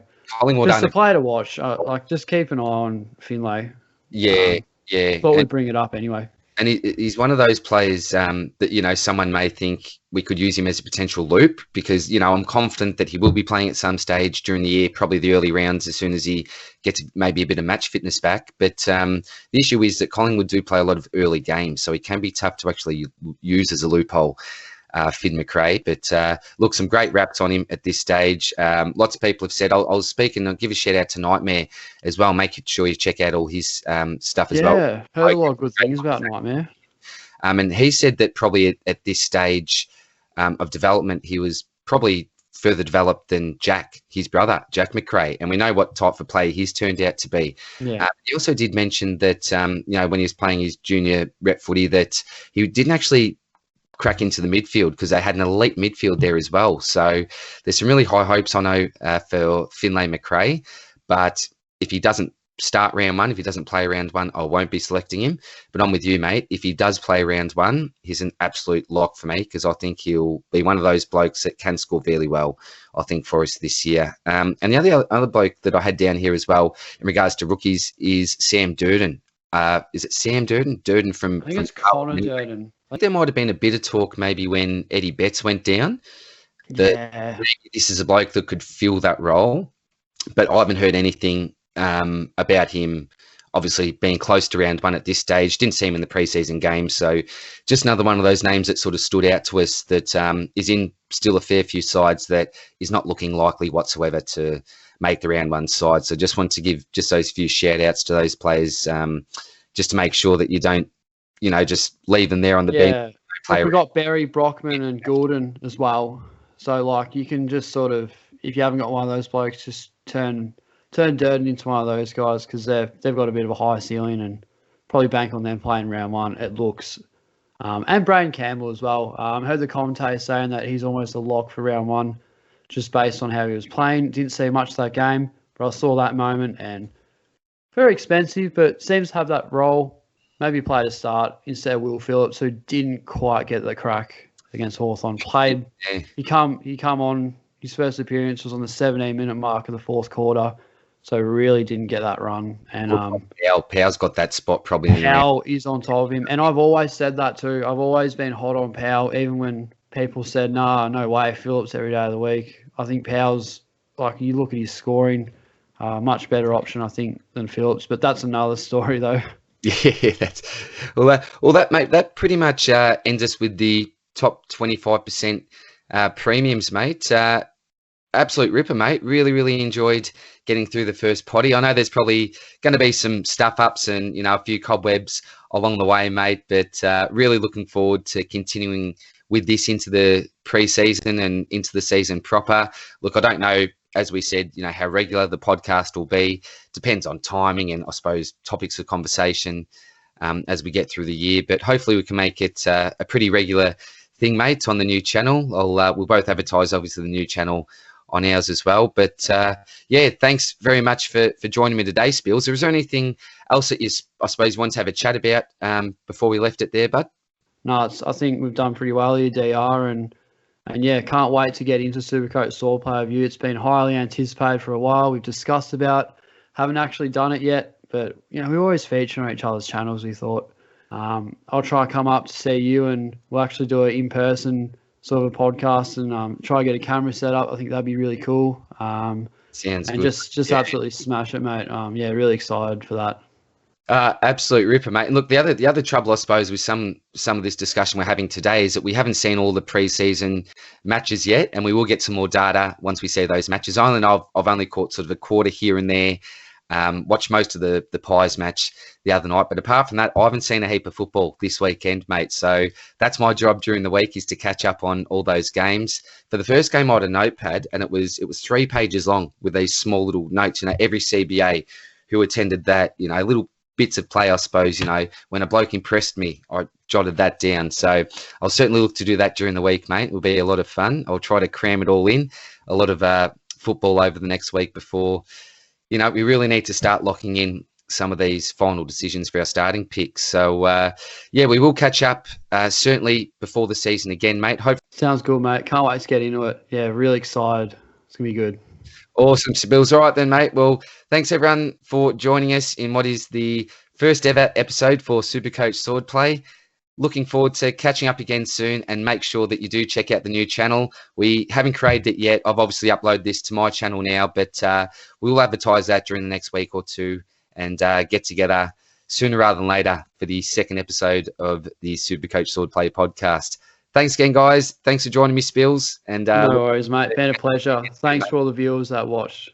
just a player to watch. Just keep an eye on Finlay. Yeah. Thought we'd bring it up anyway. And he's one of those players that, someone may think we could use him as a potential loop because, I'm confident that he will be playing at some stage during the year, probably the early rounds as soon as he gets maybe a bit of match fitness back. But the issue is that Collingwood do play a lot of early games, so he can be tough to actually use as a loophole. Finn McRae, but look, some great raps on him at this stage. Lots of people have said, I'll speak and I'll give a shout out to Nightmare as well. Make sure you check out all his stuff as well. Yeah, heard a lot of good things about Nightmare. And he said that probably at this stage of development, he was probably further developed than Jack, his brother, Jack McRae. And we know what type of player he's turned out to be. Yeah. He also did mention that, when he was playing his junior rep footy, that he didn't actually crack into the midfield because they had an elite midfield there as well. So there's some really high hopes, I know, for Finlay McRae. But if he doesn't start round one, if he doesn't play round one, I won't be selecting him. But I'm with you, mate. If he does play round one, he's an absolute lock for me because I think he'll be one of those blokes that can score fairly well, I think, for us this year. And the other bloke that I had down here as well in regards to rookies is Sam Durden. Is it Sam Durden? Durden from... I think it's Connor Durden. I think there might have been a bit of talk maybe when Eddie Betts went down that maybe this is a bloke that could fill that role, but I haven't heard anything about him obviously being close to round one at this stage. Didn't see him in the preseason game, so just another one of those names that sort of stood out to us that is in still a fair few sides that is not looking likely whatsoever to make the round one side. So just want to give just those few shout outs to those players just to make sure that you don't, just leave them there on the bench. We've got Berry, Brockman and Gordon as well. So like you can just sort of, if you haven't got one of those blokes, just turn Durden into one of those guys because they've got a bit of a high ceiling and probably bank on them playing round one, it looks. And Braden Campbell as well. I heard the commentator saying that he's almost a lock for round one just based on how he was playing. Didn't see much of that game, but I saw that moment and very expensive, but seems to have that role. Maybe play to start instead of Will Phillips, who didn't quite get the crack against Hawthorn. Played. He come on. His first appearance was on the 17-minute mark of the fourth quarter, so really didn't get that run. And Powell's got that spot probably. Powell is on top of him, and I've always said that too. I've always been hot on Powell, even when people said, "Nah, no way, Phillips every day of the week." I think Powell's like you look at his scoring, much better option I think than Phillips, but that's another story though. Yeah, that mate. That pretty much ends us with the top 25% premiums, mate. Absolute ripper, mate. Really enjoyed getting through the first potty. I know there's probably going to be some stuff ups and a few cobwebs along the way, mate. But really looking forward to continuing with this into the pre-season and into the season proper. Look, I don't know, as we said, how regular the podcast will be. Depends on timing and I suppose topics of conversation as we get through the year. But hopefully we can make it a pretty regular thing, mate, on the new channel. We'll both advertise, obviously, the new channel on ours as well. But thanks very much for joining me today, Spills. Is there anything else that I suppose you want to have a chat about before we left it there, bud? No, I think we've done pretty well here, DR, and can't wait to get into SuperCoach Swordplay Review. It's been highly anticipated for a while. We've discussed about, haven't actually done it yet, but we always feature on each other's channels. We thought I'll try to come up to see you, and we'll actually do it in person, sort of a podcast, and try to get a camera set up. I think that'd be really cool. Sounds and good. just absolutely smash it, mate. Really excited for that. Absolute ripper, mate. And look, the other trouble, I suppose, with some of this discussion we're having today is that we haven't seen all the pre-season matches yet, and we will get some more data once we see those matches. I've only caught sort of a quarter here and there. Watched most of the Pies match the other night, but apart from that, I haven't seen a heap of football this weekend, mate. So that's my job during the week, is to catch up on all those games. For the first game, I had a notepad, and it was 3 pages long with these small little notes. Every CBA who attended that, little bits of play, I suppose, when a bloke impressed me, I jotted that down. So I'll certainly look to do that during the week, mate. It will be a lot of fun. I'll try to cram it all in, a lot of football over the next week before, we really need to start locking in some of these final decisions for our starting picks. So, we will catch up certainly before the season again, mate. Sounds good, mate. Can't wait to get into it. Yeah, really excited. It's going to be good. Awesome, Sibils. All right then, mate. Well, thanks everyone for joining us in what is the first ever episode for SuperCoach Swordplay. Looking forward to catching up again soon, and make sure that you do check out the new channel. We haven't created it yet. I've obviously uploaded this to my channel now, but we'll advertise that during the next week or two and get together sooner rather than later for the second episode of the SuperCoach Swordplay podcast. Thanks again, guys. Thanks for joining me, Spills. And no worries, mate. Been a pleasure. Thanks for all the viewers that watched.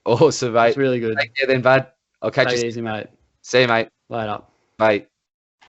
Awesome, mate. It's really good. Take care then, bud. I'll catch you. Easy, mate. See you, mate. Later. Bye.